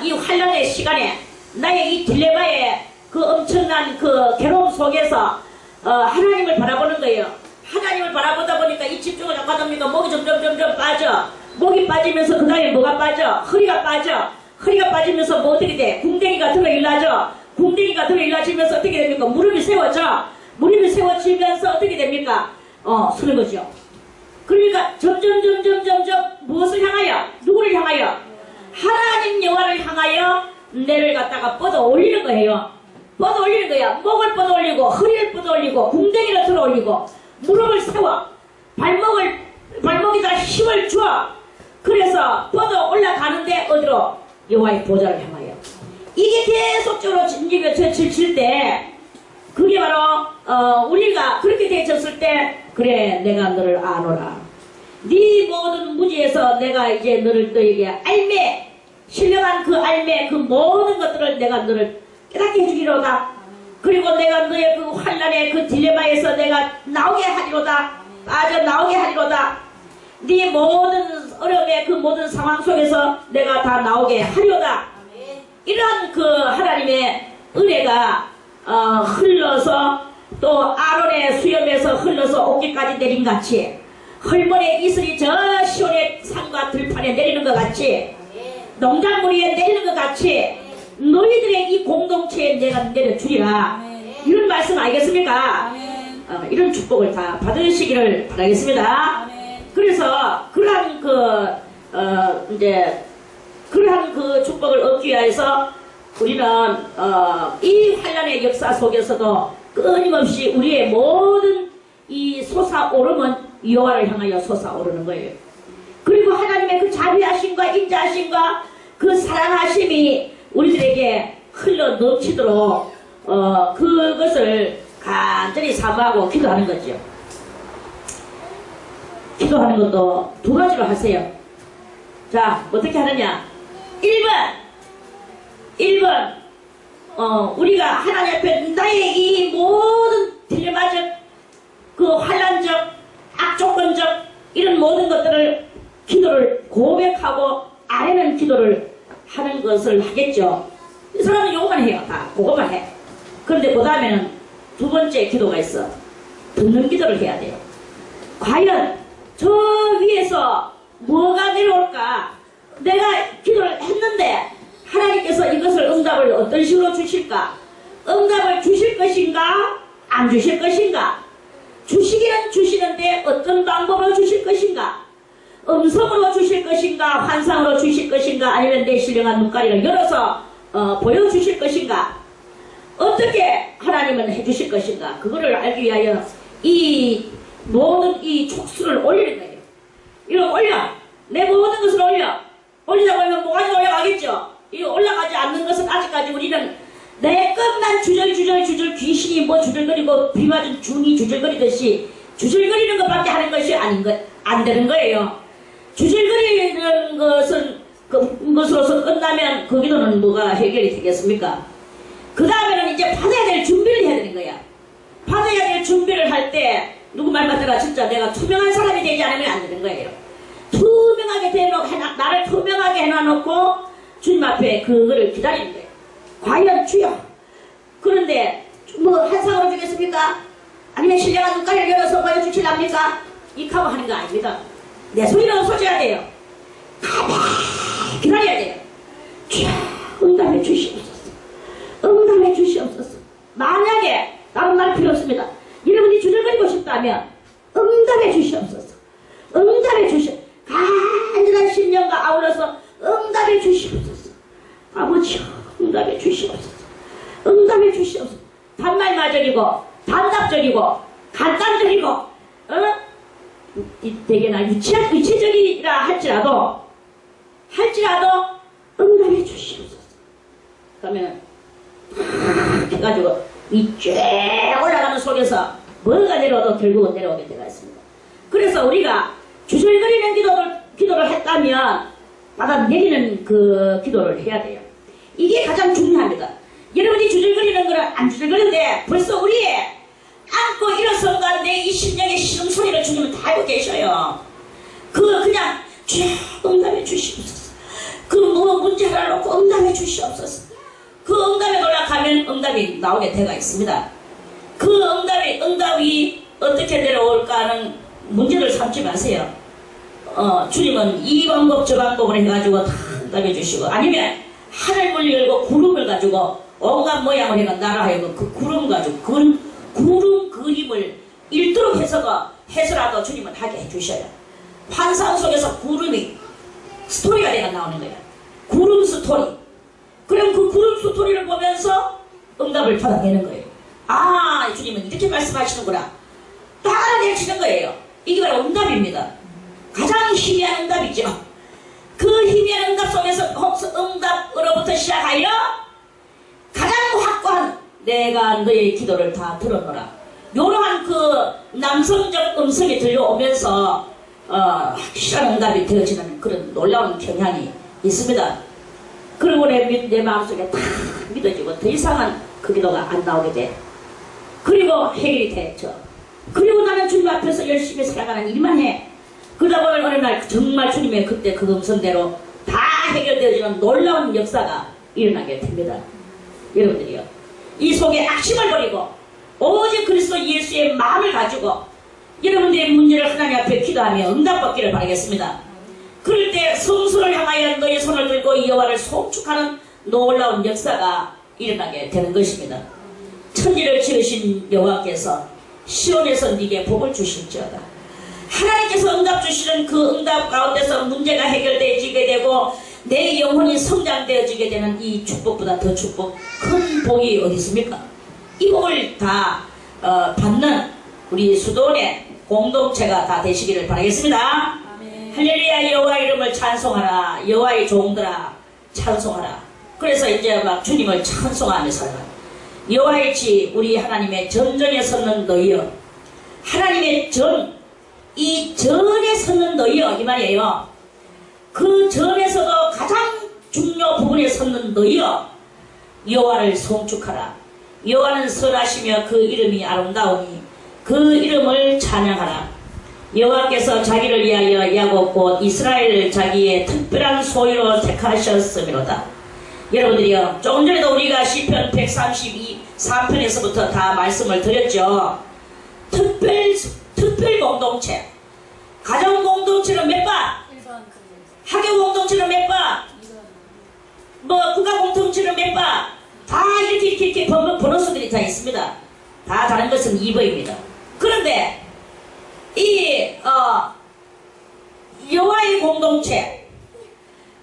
이 환란의 시간에 나의 이 딜레마에 그 엄청난 그 괴로움 속에서 하나님을 바라보는 거예요. 하나님을 바라보다 보니까 이 집중을 하다 보니까 목이 점점 빠져. 목이 빠지면서 그 다음에 뭐가 빠져? 허리가 빠져. 허리가 빠지면서 뭐 어떻게 돼? 궁뎅이가 들어일라져. 궁뎅이가 들어일라지면서 어떻게 됩니까? 무릎이 세워져. 무릎이 세워지면서 어떻게 됩니까? 서는 거죠. 그러니까 점점 무엇을 향하여? 누구를 향하여? 하나님 여호와를 향하여 내를 갖다가 뻗어 올리는 거예요. 뻗어 올리는 거야. 목을 뻗어 올리고, 허리를 뻗어 올리고, 궁뎅이를 들어 올리고, 무릎을 세워, 발목에다 힘을 줘. 그래서 뻗어 올라가는데 어디로? 여호와의 보좌를 향하여. 이게 계속적으로 진집에 칠 때 그게 바로 우리가 그렇게 되어졌을 때 그래 내가 너를 아노라. 네 모든 무지에서 내가 이제 너에게 알매 신령한 그 알매 그 모든 것들을 내가 너를 깨닫게 해주기로다. 그리고 내가 너의 그 환난의 그 딜레마에서 내가 나오게 하리로다. 빠져나오게 하리로다. 네 모든 어려움의 그 모든 상황 속에서 내가 다 나오게 하리로다. 이런 그 하나님의 은혜가 흘러서 또 아론의 수염에서 흘러서 옷깃까지 내린 같이 헐몬의 이슬이 저 시온의 산과 들판에 내리는 것 같이 농작물 위에 내리는 것 같이 너희들의 이 공동체에 내가 내려주리라. 이런 말씀 알겠습니까? 이런 축복을 다 받으시기를 바라겠습니다. 그래서 그러한 그러한 그 축복을 얻기 위해서 우리는 이 환란의 역사 속에서도 끊임없이 우리의 모든 이 솟아오름은 여호와를 향하여 솟아오르는 거예요. 그리고 하나님의 그 자비하심과 인자하심과 그 사랑하심이 우리들에게 흘러 넘치도록 그것을 간절히 사모하고 기도하는 거죠. 기도하는 것도 두 가지로 하세요. 자, 어떻게 하느냐? 1번 우리가 하나님 앞에 나의 이 모든 딜레마적 그 환란적 악조건적 이런 모든 것들을 기도를 고백하고 아래는 기도를 하는 것을 하겠죠. 이 사람은 요것만 해요. 다 그것만 해. 그런데 그 다음에는 두 번째 기도가 있어. 듣는 기도를 해야 돼요. 과연 저 위에서 뭐가 내려올까? 내가 기도를 했는데 하나님께서 이것을 응답을 어떤 식으로 주실까? 응답을 주실 것인가? 안 주실 것인가? 주시기는 주시는데 어떤 방법으로 주실 것인가? 음성으로 주실 것인가? 환상으로 주실 것인가? 아니면 내 신령한 눈가리를 열어서 보여주실 것인가? 어떻게 하나님은 해주실 것인가? 그거를 알기 위하여 이 모든 이 촉수를 올리는 거예요. 이거 올려. 내 모든 것을 올려. 올리다 보면 뭐가 올라가겠죠? 이 올라가지 않는 것은 아직까지 우리는 내 것만 주절주절 귀신이 뭐 주절거리고 비 맞은 중이 주절거리듯이 주절거리는 것밖에 하는 것이 안 되는 거예요. 주절거리는 것으로서 끝나면 그 기도는 뭐가 해결이 되겠습니까? 그 다음에는 이제 받아야 될 준비를 해야 되는 거야. 받아야 될 준비를 할 때 누구 말 맞다가 진짜 내가 투명한 사람이 되지 않으면 안 되는 거예요. 투명하게 나를 투명하게 해놔놓고 주님 앞에 그거를 기다리는 거예요. 과연 주여. 그런데 뭐 한상으로 주겠습니까? 아니면 신령한 눈가리를 열어서 보여주실랍니까? 이카고 하는 거 아닙니다. 내 소리로 쏟아야 돼요. 가만히 기다려야 돼요. 주여 응답해 주시옵소서. 응답해 주시옵소서. 만약에 다른 말 필요 없습니다. 여러분이 주저거리고 싶다면 응답해 주시옵소서. 응답해 주시옵소서. 간절한 신령과 아울러서 응답해 주시옵소서. 아버지 응답해 주시옵소서. 응답해 주시옵소서. 단말마적이고 단답적이고 간단적이고 되게나 유치적이라 할지라도 응답해 주시옵소서. 그러면 해가지고 이 쫙 올라가는 속에서 뭐가 내려와도 결국은 내려오게 되어 있습니다. 그래서 우리가 주절거리는 기도를 했다면 받아내리는 그 기도를 해야 돼요. 이게 가장 중요합니다. 여러분이 주절거리는 거는 안 주절거리는데 벌써 우리의 안고 일어선가 내 이 심령의 시름소리를 주님은 다 알고 계셔요. 그냥 주여 응답해 주시옵소서. 그 뭐 문제 하나 놓고 응답해 주시옵소서. 그 응답에 올라가면 응답이 나오게 되어 있습니다. 그 응답이 어떻게 내려올까 하는 문제를 삼지 마세요. 주님은 이 방법 저 방법을 해가지고 다 응답해 주시고 아니면 하늘을 열고 구름을 가지고 온갖 모양을 해가 나라하여금 그 구름 가지고 구름 그림을 읽도록 해서라도 주님은 하게 해주셔요. 환상 속에서 구름이 스토리가 내가 나오는 거야. 구름 스토리. 그럼 그 구름 스토리를 보면서 응답을 받아내는 거예요. 아, 주님은 이렇게 말씀하시는구나. 딱 알아내시는 거예요. 이게 바로 응답입니다. 가장 희미한 응답이죠. 그 희미한 응답 속에서 응답으로부터 시작하여 가장 확고한 내가 너의 기도를 다 들었노라. 요러한 그 남성적 음성이 들려오면서 확실한 응답이 되어지는 그런 놀라운 경향이 있습니다. 그리고 내 마음속에 다 믿어지고 더 이상은 그 기도가 안 나오게 돼. 그리고 해결이 됐죠. 그리고 나는 주님 앞에서 열심히 살아가는 일만 해. 그러다 보면 어느 날 정말 주님의 그때 그 음성대로 다 해결되어지는 놀라운 역사가 일어나게 됩니다. 여러분들이요, 이 속에 악심을 버리고 오직 그리스도 예수의 마음을 가지고 여러분들의 문제를 하나님 앞에 기도하며 응답받기를 바라겠습니다. 그럴 때 성소를 향하여 너의 손을 들고 여호와를 송축하는 놀라운 역사가 일어나게 되는 것입니다. 천지를 지으신 여호와께서 시온에서 네게 복을 주실지어다. 하나님께서 응답 주시는 그 응답 가운데서 문제가 해결되어지게 되고 내 영혼이 성장되어지게 되는 이 축복보다 더 축복, 큰 복이 어디 있습니까? 이 복을 다 받는 우리 수도원의 공동체가 다 되시기를 바라겠습니다. 아멘. 할렐루야. 여호와 이름을 찬송하라. 여호와의 종들아 찬송하라. 그래서 이제 막 주님을 찬송하며 살아. 여호와의 지 우리 하나님의 전전에 섰는 너희여. 하나님의 전, 이 전에 섰는 너희여 이 말이에요. 그 전에서도 가장 중요 부분에 섰는 너희여, 여호와를 송축하라. 여호와는 선하시며 그 이름이 아름다우니 그 이름을 찬양하라. 여호와께서 자기를 위하여 야곱 곧 이스라엘을 자기의 특별한 소유로 택하셨음이로다. 여러분들이요, 조금 전에도 우리가 시편 132~4편에서부터 다 말씀을 드렸죠. 특별 공동체, 가정 공동체는 몇 번? 학교 공동체는 몇 번? 뭐 국가 공동체는 몇 번? 다 이렇게 번호수들이 다 있습니다. 다 다른 것은 2번입니다. 그런데 이 여호와의 공동체,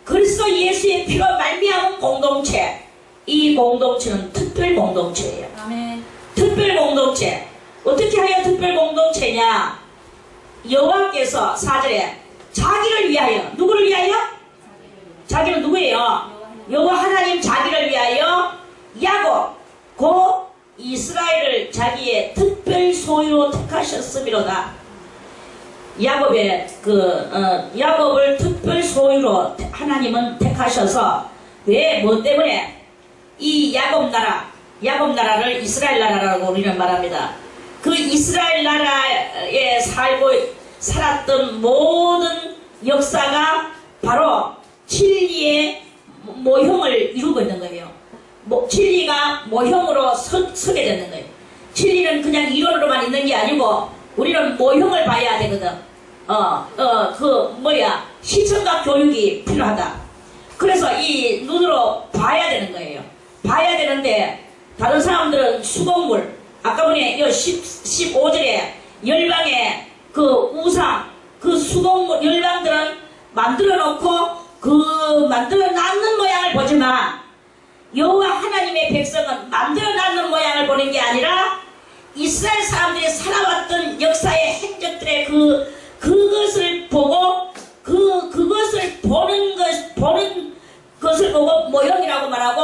그리스도 예수의 피로 말미암은 공동체, 이 공동체는 특별 공동체예요. 아멘. 특별 공동체. 어떻게 하여 특별 공동체냐? 여호와께서 4절에 자기를 위하여, 누구를 위하여? 자기는 누구예요? 여호와 하나님 자기를 위하여 야곱 곧 이스라엘을 자기의 특별 소유로 택하셨음이로다. 야곱의 야곱을 특별 소유로 하나님은 택하셔서, 왜? 뭐 때문에? 이 야곱 나라를 이스라엘 나라라고 우리는 말합니다. 그 이스라엘 나라에 살았던 모든 역사가 바로 진리의 모형을 이루고 있는 거예요. 진리가 모형으로 서게 되는 거예요. 진리는 그냥 이론으로만 있는 게 아니고 우리는 모형을 봐야 되거든. 시청각 교육이 필요하다. 그래서 이 눈으로 봐야 되는 거예요. 봐야 되는데 다른 사람들은 수공물, 아까 보니 15절에 열방의 그 우상, 그 수공물 열방들은 만들어 놓고 만들어 놨는 모양을 보지만 여호와 하나님의 백성은 만들어 놨는 모양을 보는 게 아니라 이스라엘 사람들이 살아왔던 역사의 행적들의 그것을 보고 그것을 보는 것을 보고 모형이라고 말하고,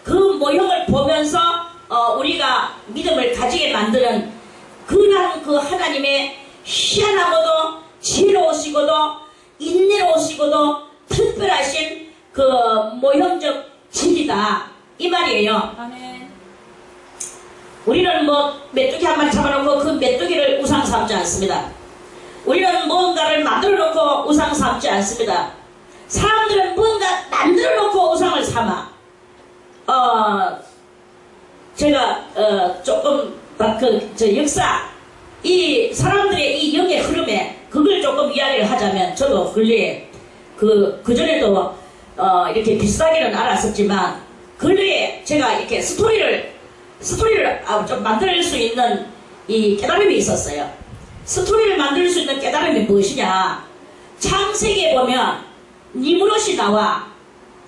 그 모형을 보면서 우리가 믿음을 가지게 만드는 그러한 그 하나님의 희한하고도 지혜로우시고도 인내로우시고도 특별하신 그 모형적 진리다 이 말이에요. 아멘. 우리는 뭐 메뚜기 한 마리 잡아놓고 그 메뚜기를 우상 삼지 않습니다. 우리는 무언가를 만들어 놓고 우상 삼지 않습니다. 사람들은 무언가 만들어 놓고 우상을 삼아. 제가 조금 역사, 이 사람들의 이 영의 흐름에 그걸 조금 이야기를 하자면, 저도 근래에 그전에도 이렇게 비슷하게는 알았었지만 근래에 제가 이렇게 스토리를 좀 만들 수 있는 이 깨달음이 있었어요. 스토리를 만들 수 있는 깨달음이 무엇이냐? 창세기에 보면 니무롯이 나와.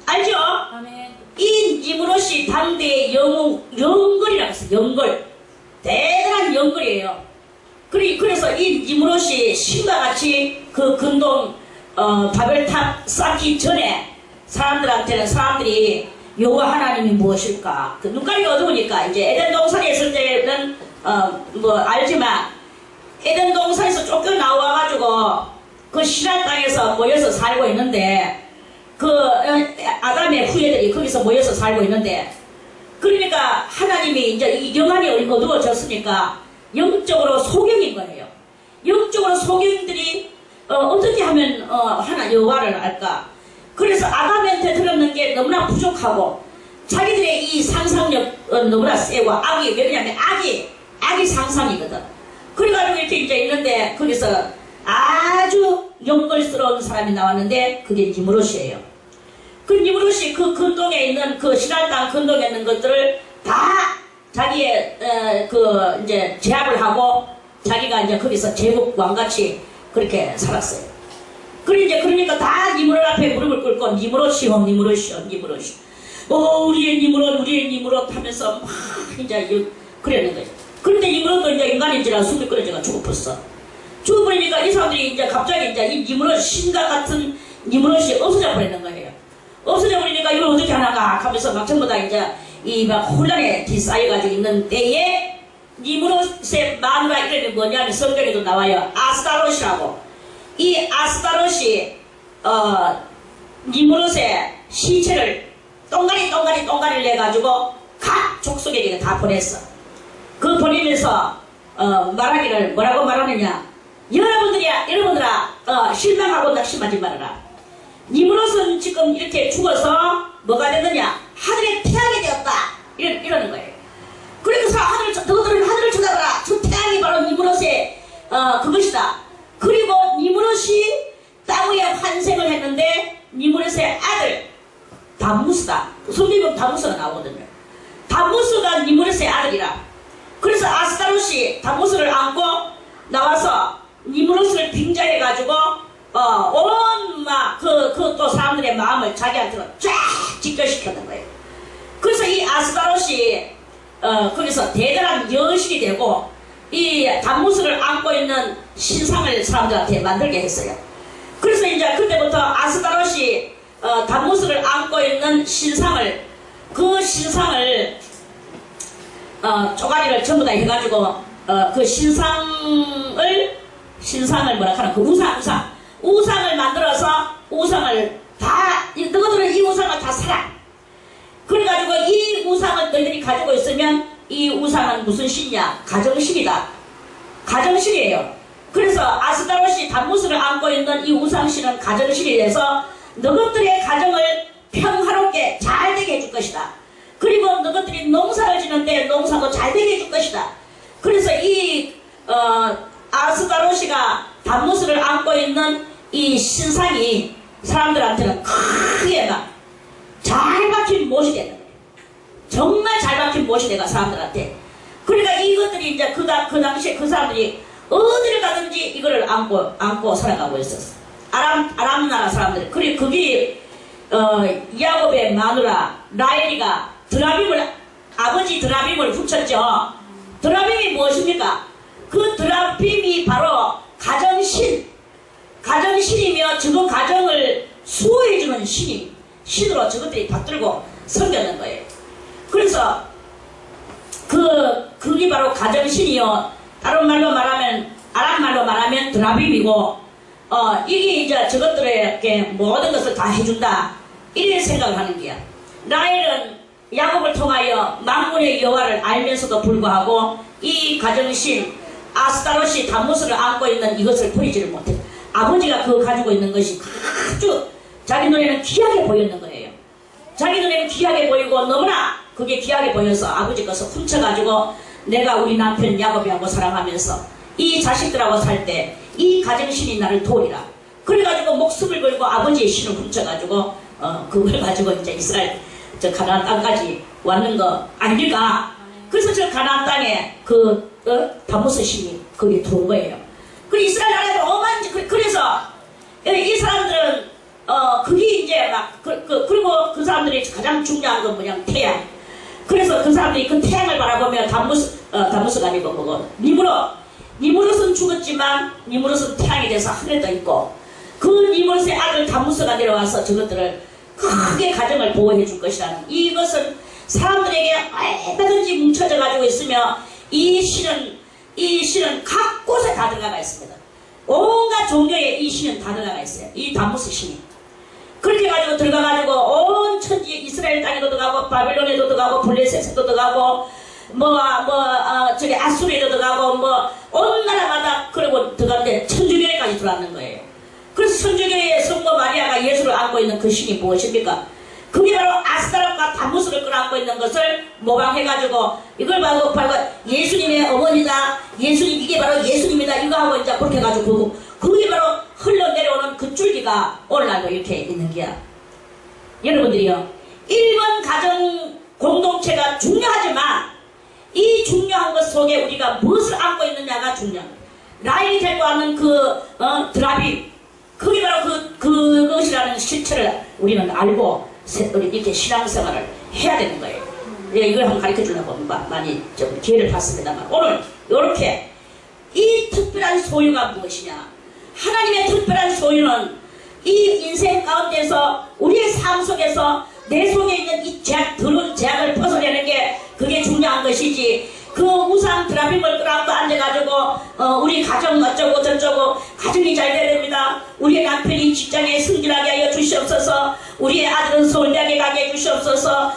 알죠? 아멘. 이 니무롯이 당대의 영걸이라고 했어요. 영걸. 대단한 영걸이에요. 그래서 이 니무롯이 신과 같이 그 근동 바벨탑 쌓기 전에 사람들이 여호와 하나님이 무엇일까? 그 눈가리가 어두우니까 이제 에덴 동산에 있을 때는 뭐 알지만 에덴 동산에서 쫓겨나와가지고 그 시랄 땅에서 모여서 살고 있는데 그 아담의 후예들이 거기서 모여서 살고 있는데 그러니까 하나님이 이제 이 영안이 어두워졌으니까 영적으로 소경인 거예요. 영적으로 소경들이 어떻게 하면 하나 여호와를 알까? 그래서 아담한테 들었는 게 너무나 부족하고 자기들의 이 상상력은 너무나 세고 악이 왜냐면 악이 상상이거든. 그래가지고 이렇게 이제 있는데 거기서 아주 영걸스러운 사람이 나왔는데 그게 니므롯이에요. 그 니므롯이 그 근동에 있는 그 시랄 땅 근동에 있는 것들을 다 자기의 그 이제 제압을 하고 자기가 이제 거기서 제국 왕같이 그렇게 살았어요. 그러니까 다 니므롯 앞에 무릎을 꿇고 니므롯이요 우리의 니므롯 하면서 막 이제 그러는 거죠. 그런데 니므롯도 이제 인간인지라 숨이 끊어져가 죽어버렸어. 죽어버리니까 이 사람들이 이제 갑자기 이제 이 니므롯 신과 같은 니므롯이 없어져 버리는 거예요. 없어져 버리니까 이걸 어떻게 하나가 하면서 막 전부 다 이제 이 막 혼란에 뒤싸여가지고 있는 때에 니므롯의 마누라 이름이 뭐냐면 성경에도 나와요. 아스타롯이라고. 이 아스타롯이 니므롯의 시체를 동가리를 내가지고 각 족속에게 다 보냈어. 그 보내면서 말하기를 뭐라고 말하느냐. 여러분들아 실망하고 낙심하지 말아라. 니므롯은 지금 이렇게 죽어서 뭐가 됐느냐. 하늘의 태양이 되었다. 이러는 거예요. 그래서 너희들은 하늘을 쳐다봐라. 저 태양이 바로 니므롯의 그것이다. 그리고 니므롯이 땅 위에 환생을 했는데 니므롯의 아들 담무스다. 성경에 담무스가 나오거든요. 담무스가 니므롯의 아들이라. 그래서 아스타롯이 담무스를 안고 나와서 니므롯을 빙자해가지고 온막 또 사람들의 마음을 자기한테로 쫙 직결시켰는 거예요. 그래서 이 아스타롯이 거기서 대단한 여신이 되고 이 담무스를 안고 있는 신상을 사람들한테 만들게 했어요. 그래서 이제 그때부터 아스타롯이 담무스를 안고 있는 신상을 쪼가리를 전부 다 해가지고 그 신상을 뭐라 하나 그 우상을 만들어서 우상을 다 너희들은 이 우상을 다 사라. 그래가지고 이 우상을 너희들이 가지고 있으면 이 우상은 무슨 신이냐? 가정신이다. 가정신이에요. 그래서 아스타롯이 담무스를 안고 있는 이 우상신은 가정신이 돼서 너희들의 가정을 평화롭게 잘 되게 해줄 것이다. 그리고 너희들이 농사를 지는데 농사도 잘 되게 해줄 것이다. 그래서 이 아스타롯이가 담무스를 안고 있는 이 신상이 사람들한테는 크게 막 잘 박힌 못이 되는 거예요. 정말 잘 박힌 못이 돼가 사람들한테. 그러니까 이것들이 이제 그 당시에 그 사람들이 어디를 가든지 이거를 안고 살아가고 있었어. 아람 나라 사람들. 그리고 거기 야곱의 마누라 라헬이가 아버지 드라빔을 훔쳤죠. 드라빔이 무엇입니까? 그 드라빔이 바로 가정신이며 저거 가정을 수호해주는 신으로 저것들이 받들고 섬겼는 거예요. 그래서 그게 바로 가정신이요. 다른 말로 말하면 아람 말로 말하면 드라빔이고 이게 이제 저것들에게 모든 것을 다 해준다. 이런 생각을 하는 거야. 라헬은 야곱을 통하여 만군의 여호와를 알면서도 불구하고 이 가정신 아스타롯이 담무스를 안고 있는 이것을 버리지를 못해. 아버지가 그거 가지고 있는 것이 아주 자기 눈에는 귀하게 보였는 거예요. 자기 눈에는 귀하게 보이고 너무나 그게 귀하게 보여서 아버지 것을 훔쳐가지고 내가 우리 남편 야곱이하고 사랑하면서 이 자식들하고 살 때 이 가정신이 나를 도우리라. 그래가지고 목숨을 걸고 아버지의 신을 훔쳐가지고 그걸 가지고 이제 이스라엘 저 가나안 땅까지 왔는 거 아닙니까? 그래서 저 가나안 땅에 담무스 신이 거기 들어온 거예요. 그 이스라엘 나라에도 어마한지 그래서 이 사람들은 그게 이제 막 그리고 그 사람들이 가장 중요한 건 뭐냐 태양. 그래서 그 사람들이 그 태양을 바라보며 담무스가 아니고 뭐고 니므롯은 죽었지만 니므롯은 태양이 돼서 하늘에 떠 있고 그 니므롯의 아들 담무스가 내려와서 저것들을 크게 가정을 보호해 줄 것이라는 이것은 사람들에게 얼마든지 뭉쳐져 가지고 있으며 이 신은 각 곳에 다 들어가 있습니다. 온갖 종교에 이 신은 다 들어가 있어요. 이 다무스 신이. 그렇게 가지고 들어가가지고 온 천지 이스라엘 땅에도 들어가고 바빌론에도 들어가고 블레셋에도 들어가고 저기 아수리에도 들어가고 온 나라마다 그리고 들어가는데 천주교회까지 들어왔는 거예요. 그래서 천주교회의 성모 마리아가 예수를 안고 있는 그 신이 무엇입니까? 그게 바로 아스타롯과 다무스를 끌어안고 있는 것을 모방해가지고 이걸 바로 예수님의 어머니다, 예수님 이게 바로 예수님이다 이거 하고 이제 그렇게 해가지고 그게 바로 흘러내려오는 그 줄기가 오늘날도 이렇게 있는 게야. 여러분들이요, 일본 가정 공동체가 중요하지만 이 중요한 것 속에 우리가 무엇을 안고 있느냐가 중요합니다. 라인이 데리고 하는 드라비, 그게 바로 그것이라는 실체를 우리는 알고 이렇게 신앙생활을 해야 되는 거예요. 이걸 한번 가르쳐 주려고 많이 좀 기회를 받습니다만, 오늘 이렇게 이 특별한 소유가 무엇이냐, 하나님의 특별한 소유는 이 인생 가운데서 우리의 삶 속에서 내 속에 있는 이 더러운 죄악을 벗어내는 게 그게 중요한 것이지, 그 우상 드라빔을 끌어안고 앉아가지고 우리 가정 어쩌고 저쩌고 가정이 잘 돼야 됩니다. 우리의 남편이 직장에 승진하게 하여 주시옵소서. 우리의 아들은 서울대학에 가게 해 주시옵소서.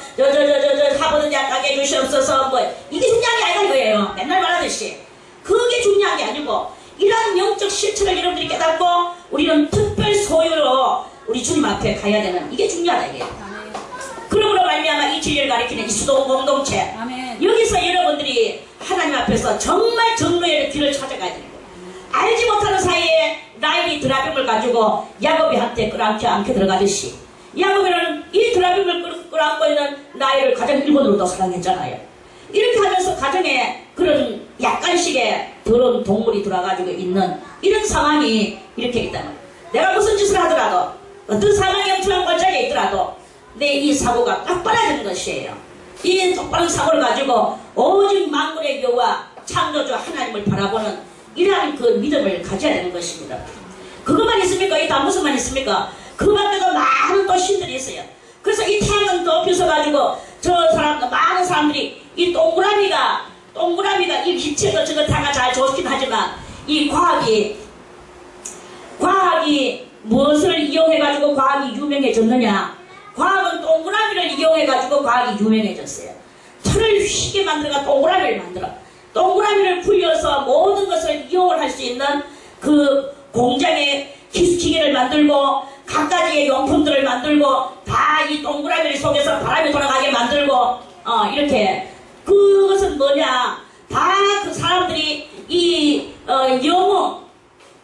하버드 대학 가게 해 주시옵소서. 이게 중요한 게 아니다 이거예요. 맨날 말하듯이 그게 중요한 게 아니고, 이러한 영적 실체를 여러분들이 깨닫고 우리는 특별 소유로 우리 주님 앞에 가야 되는, 이게 중요하다 이게. 그러므로 말미암아 이 진리를 가리키는 이 수도 공동체, 아멘. 여기서 여러분들이 하나님 앞에서 정말 정로의 길을 찾아가야 되는 거예요. 알지 못하는 사이에 라인이 드라빔을 가지고 야곱이 한테 끌어안게 들어가듯이, 야곱이는 이 드라빔을 끌어안고 있는 라인을 가장 일본으로도 사랑했잖아요. 이렇게 하면서 가정에 그런 약간씩의 더러운 동물이 들어가지고 있는 이런 상황이 이렇게 있다면, 내가 무슨 짓을 하더라도 어떤 상황이 엄청난 골짜기에 있더라도 내 이 사고가 똑바라지는 것이에요. 이 똑바른 사고를 가지고 오직 만군의 여호와 창조주 하나님을 바라보는 이러한 그 믿음을 가져야 되는 것입니다. 그것만 있습니까? 이 다무스만 있습니까? 그 밖에도 많은 또 신들이 있어요. 그래서 이 태양은 또 펴서가지고 많은 사람들이 이 동그라미가 이 기체도 저거 다가 잘 좋긴 하지만, 이 과학이 무엇을 이용해가지고 과학이 유명해졌느냐? 과학은 동그라미를 이용해가지고 과학이 유명해졌어요. 털을 휘게 만들어가 동그라미를 만들어. 동그라미를 굴려서 모든 것을 이용을 할 수 있는 그 공장에 기계를 만들고 각가지의 용품들을 만들고 다 이 동그라미 속에서 바람이 돌아가게 만들고 이렇게. 그것은 뭐냐? 다 그 사람들이 이 영웅,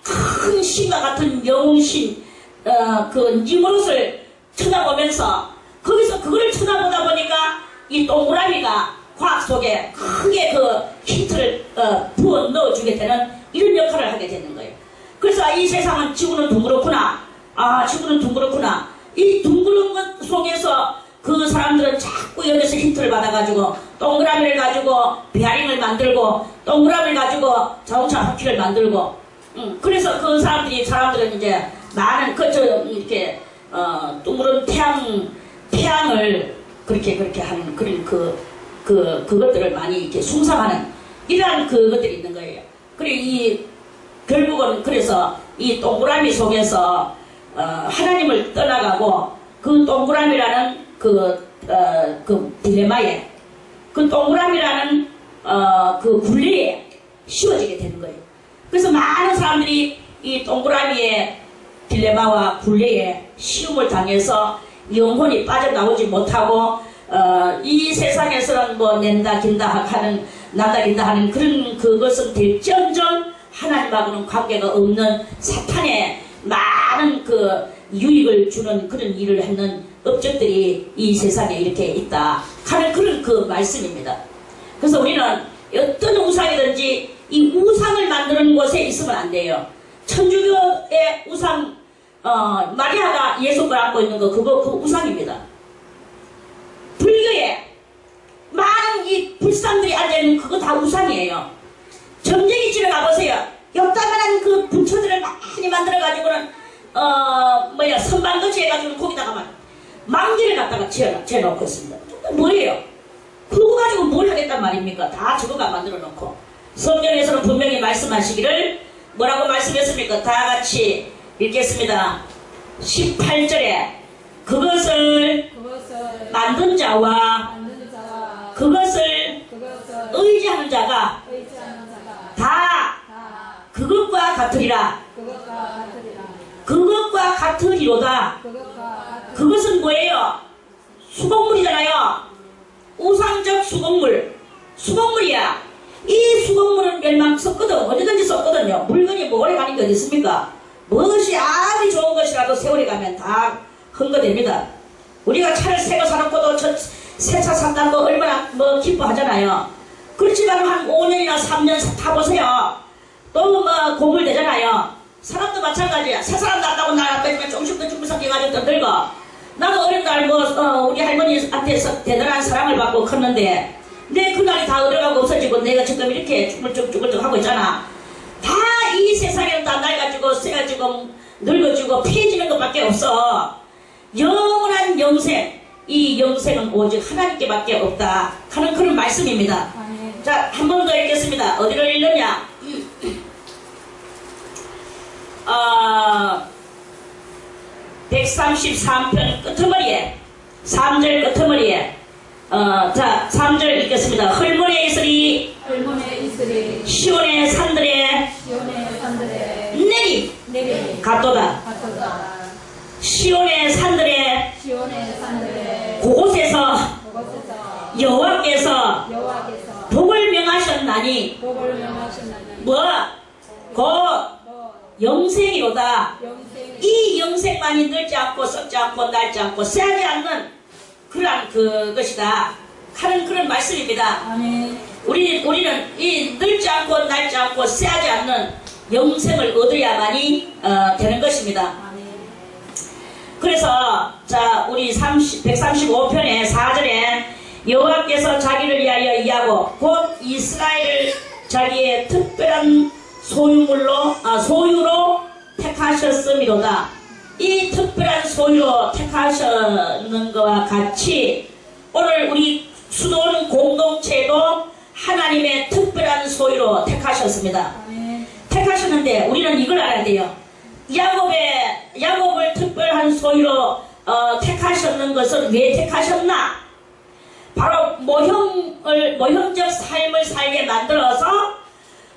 큰 신과 같은 영웅신 그 니무롯을 쳐다보면서 거기서 그걸 쳐다보다 보니까 이 동그라미가 과학 속에 크게 그 힌트를 부어 넣어주게 되는 이런 역할을 하게 되는 거예요. 그래서 이 세상은 지구는 둥그렇구나. 지구는 둥그렇구나. 이 둥그런 것 속에서 그 사람들은 자꾸 여기서 힌트를 받아가지고 동그라미를 가지고 베어링을 만들고 동그라미를 가지고 자동차 바퀴를 만들고 그래서 그 사람들은 이제 많은 이렇게 둥그런 태양을 그렇게 하는 그런 그것들을 많이 이렇게 숭상하는 이러한 그것들이 있는 거예요. 그리고 결국은 그래서 이 동그라미 속에서 하나님을 떠나가고 그 동그라미라는 그 딜레마에, 그 동그라미라는 그 굴레에 씌워지게 되는 거예요. 그래서 많은 사람들이 이 동그라미의 딜레마와 굴레에 시험을 당해서 영혼이 빠져나오지 못하고 이 세상에서는 뭐 난다 긴다 하는 그런 그것은 될지언정 하나님하고는 관계가 없는 사탄의 많은 그 유익을 주는 그런 일을 하는 업적들이 이 세상에 이렇게 있다 하는 그런 그 말씀입니다. 그래서 우리는 어떤 우상이든지 이 우상을 만드는 곳에 있으면 안 돼요. 천주교의 우상, 마리아가 예수를 안고 있는 거, 그 우상입니다. 불교에 많은 이 불상들이 앉아있는 그거 다 우상이에요. 점쟁이 집에 가보세요. 요따만한 그 bun처들을 많이 만들어가지고는, 선반거치 해가지고는 거기다가 막 망지를 갖다가 재놓고 있습니다. 뭐예요? 그거 가지고 뭘 하겠단 말입니까? 다 저거가 만들어 놓고. 성경에서는 분명히 말씀하시기를 뭐라고 말씀했습니까? 다 같이 읽겠습니다. 18절에 그것을 만든 자와 그것을 의지하는 자가 다 그것과 같으리라. 그것과 같으리로다. 그것은 뭐예요? 수곡물이잖아요. 우상적 수곡물. 수곡물이야. 이 수곡물은 멸망 썼거든. 어디든지 썼거든요. 물건이 뭐 오래 가는 게 어디 있습니까? 무엇이 아무리 좋은 것이라도 세월이 가면 다 헝거됩니다. 우리가 차를 새 거 사놓고도 새 차 산다고 얼마나 기뻐하잖아요. 그렇지만 한 5년이나 3년 타보세요. 또 고물되잖아요. 사람도 마찬가지야. 새 사람 났다고 나 앞에 조금씩 더 주무석 해가지고 늙어. 나도 어린 날 우리 할머니한테서 대단한 사랑을 받고 컸는데 내 그날이 다 어려가고 없어지고 내가 지금 이렇게 쭈글쭈글 하고 있잖아. 다 이 세상에는 다 낡아지고 쇠가지고 늙어지고 피해지는 것밖에 없어. 영원한 영생, 이 영생은 오직 하나님께밖에 없다 하는 그런 말씀입니다. 자, 한 번 더 읽겠습니다. 어디를 읽느냐? 133편 끄트머리에 3절 끄트머리에 자 3절 읽겠습니다. 헐몬에 있으리 시온의 산들에 내리 갓도다. 시온의 산들에 그곳에서 여호와께서 복을 명하셨나니 곧 영생이로다. 이 영생만이 늙지 않고 썩지 않고 낡지 않고 쇠하지 않는 그러한 그것이다 하는 그런 말씀입니다. 아멘. 우리는 이 늙지 않고 낡지 않고 쇠하지 않는 영생을 얻어야만이 되는 것입니다. 아멘. 그래서 자 우리 135편의 4절에 여호와께서 자기를 위하여 이하고 곧 이스라엘을 자기의 특별한 소유로 택하셨음이로다. 이 특별한 소유로 택하셨는 것과 같이 오늘 우리 수도원 공동체도 하나님의 특별한 소유로 택하셨습니다. 택하셨는데 우리는 이걸 알아야 돼요. 야곱을 특별한 소유로 택하셨는 것은 왜 택하셨나? 바로 모형적 삶을 살게 만들어서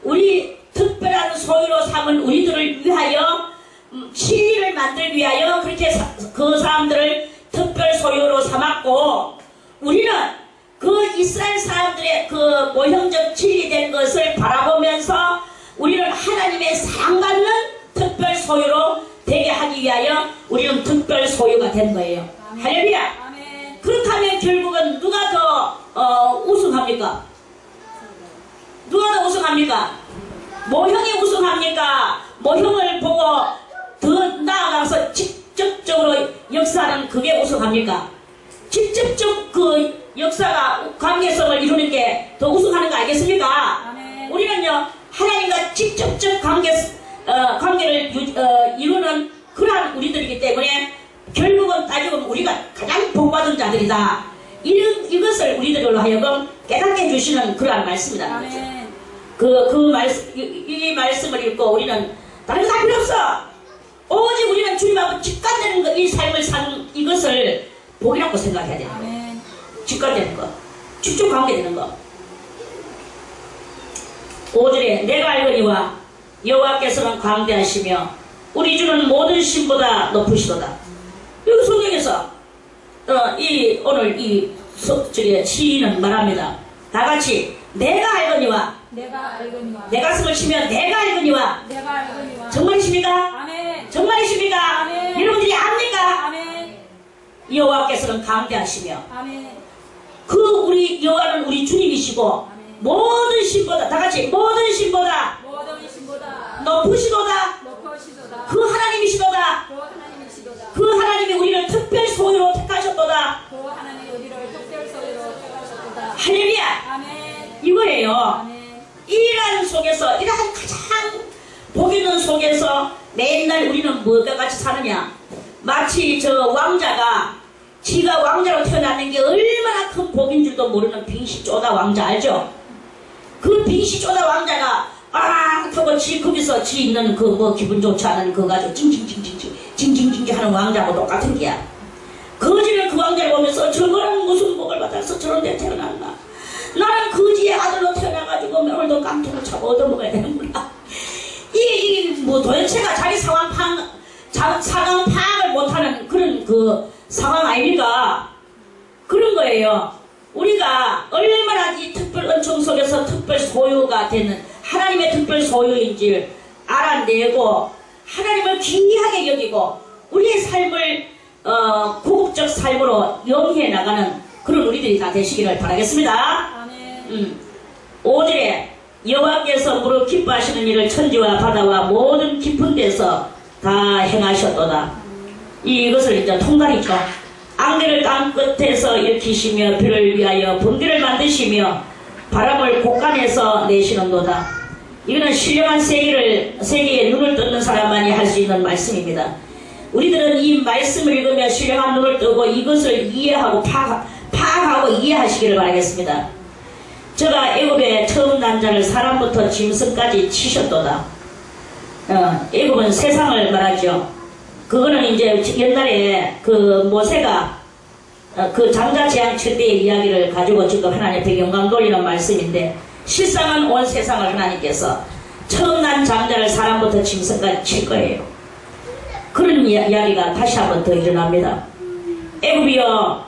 우리 특별한 소유로 삼은 우리들을 위하여 진리를 만들기 위하여 그렇게 그 사람들을 특별 소유로 삼았고 우리는 그 이스라엘 사람들의 그 모형적 진리된 것을 바라보면서 우리는 하나님의 사랑받는 특별 소유로 되게 하기 위하여 우리는 특별 소유가 된 거예요. 할렐루야. 그렇다면 결국은 누가 더 우승합니까? 누가 더 우승합니까? 모형이 우승합니까? 모형을 보고 더 나아가서 직접적으로 역사하는 그게 우승합니까? 직접적 그 역사가 관계성을 이루는 게 더 우승하는 거 아니겠습니까? 아멘. 우리는요 하나님과 직접적 관계를 이루는 그러한 우리들이기 때문에 결국은 따지면 우리가 가장 복받은 자들이다. 이것을 우리들로 하여금 깨닫게 해주시는 그러한 말씀이다. 아멘. 이 말씀을 읽고 우리는 다른 거 다 필요 없어. 오직 우리는 주님하고 직관되는 거, 이 삶을 사는 이것을 복이라고 생각해야 돼요. 아멘. 직관되는 거, 직접 관계되는 거. 5절에 내가 알거니와 여호와께서는 광대하시며 우리 주는 모든 신보다 높으시도다. 여기 성경에서 오늘 이 시인은 말합니다. 다 같이 내가 알거니와 내 가슴을 치면 내가 알거니와 정말이십니까? 아멘. 정말이십니까? 아멘. 여러분들이 압니까? 아멘. 여호와께서는 강대하시며 아멘. 그 우리 여호와는 우리 주님이시고 아멘. 모든 신보다 다 같이 모든 신보다 높으시도다. 그 하나님이시도다. 그 하나님이 우리를 특별 소유로 택하셨도다. 할렐루야. 아멘. 이거예요. 아멘. 이러한 속에서 이러한 가장 복 있는 속에서 맨날 우리는 뭐가 같이 사느냐? 마치 저 왕자가 지가 왕자로 태어났는 게 얼마나 큰 복인 줄도 모르는 빙시 쪼다 왕자 알죠? 그 빙시 쪼다 왕자가 하고 지 거기서 지 있는 그 뭐 기분 좋지 않은 그거 가지고 징징징징 하는 왕자하고 똑같은 게야. 거지는 그 왕자를 보면서 저거는 무슨 복을 받아서 저런 데 태어났나. 나는 거지의 아들로 태어나가지고 오늘도 깡통을 차고 얻어먹어야 되는구나. 뭐 도대체가 자기 상황 파악을 못하는 그런 그 상황 아닙니까? 그런 거예요. 우리가 얼마나 이 특별 은총 속에서 특별 소유가 되는 하나님의 특별 소유인지를 알아내고 하나님을 귀하게 여기고 우리의 삶을 고급적 삶으로 영위해 나가는 그런 우리들이 다 되시기를 바라겠습니다. 5절에 여호와께서 무릇 기뻐하시는 일을 천지와 바다와 모든 깊은 데서 다 행하셨도다. 이것을 이제 통달이죠. 안개를 땅 끝에서 일으키시며 비를 위하여 번개를 만드시며 바람을 곳간에서 내시는도다. 이거는 신령한 세계에 눈을 뜨는 사람만이 할 수 있는 말씀입니다. 우리들은 이 말씀을 읽으며 신령한 눈을 뜨고 이것을 이해하고 파악하고 이해하시기를 바라겠습니다. 저가 애굽의 처음 난 자를 사람부터 짐승까지 치셨도다. 애굽은 세상을 말하죠. 그거는 이제 옛날에 그 모세가 그 장자 재앙 칠 때의 이야기를 가지고 지금 하나님 앞에 영광 돌리는 말씀인데 실상은 온 세상을 하나님께서 처음 난 장자를 사람부터 짐승까지 칠 거예요. 그런 이야기가 다시 한번 더 일어납니다. 애굽이여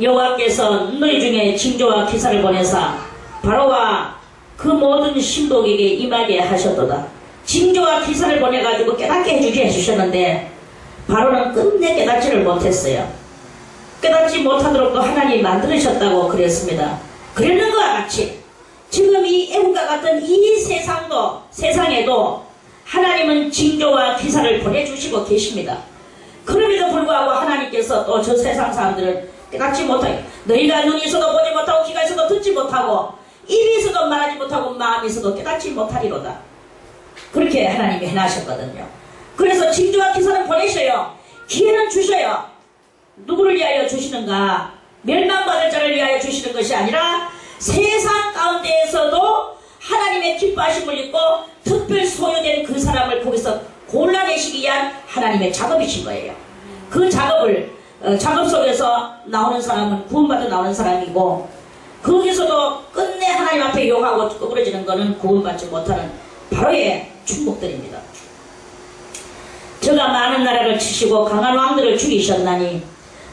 여호와께서 너희 중에 징조와 기사를 보내사 바로와 그 모든 신복에게 임하게 하셨도다. 징조와 기사를 보내가지고 깨닫게 해주게 해주셨는데 바로는 끝내 깨닫지를 못했어요. 깨닫지 못하도록 또 하나님이 만들으셨다고 그랬습니다. 그랬는 것과 같이 지금 이 애국과 같은 이 세상에도 하나님은 징조와 기사를 보내주시고 계십니다. 그럼에도 불구하고 하나님께서 또 저 세상 사람들은 깨닫지 못하고 너희가 눈이 있어도 보지 못하고 귀가 있어도 듣지 못하고 입이 있어도 말하지 못하고 마음이 있어도 깨닫지 못하리로다. 그렇게 하나님이 해나셨거든요. 그래서 징조와 기사는 보내셔요. 기회는 주셔요. 누구를 위하여 주시는가? 멸망받을 자를 위하여 주시는 것이 아니라 세상 가운데에서도 하나님의 기뻐하심을 입고 특별 소유된 그 사람을 거기서 골라내시기 위한 하나님의 작업이신 거예요. 그 작업 속에서 나오는 사람은 구원받아 나오는 사람이고 거기서도 끝내 하나님 앞에 욕하고 꺼부러지는 것은 구원받지 못하는 바로의 충복들입니다. 저가 많은 나라를 치시고 강한 왕들을 죽이셨나니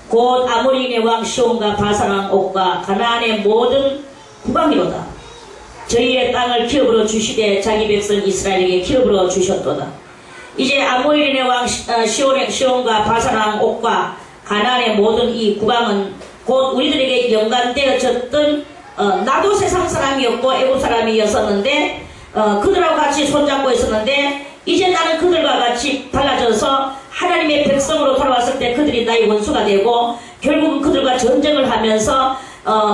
곧 아모리인의 왕 시온과 바산 왕 옥과 가나안의 모든 국왕이로다. 저희의 땅을 기업으로 주시되 자기 백성 이스라엘에게 기업으로 주셨도다. 이제 아모리인의 왕 시온과 바산 왕 옥과 가나안의 모든 이 국왕은 곧 우리들에게 연관되어졌던 나도 세상 사람이었고 애국 사람이었었는데 그들하고 같이 손잡고 있었는데 이제 나는 그들과 같이 달라져서 하나님의 백성으로 돌아왔을 때 그들이 나의 원수가 되고 결국은 그들과 전쟁을 하면서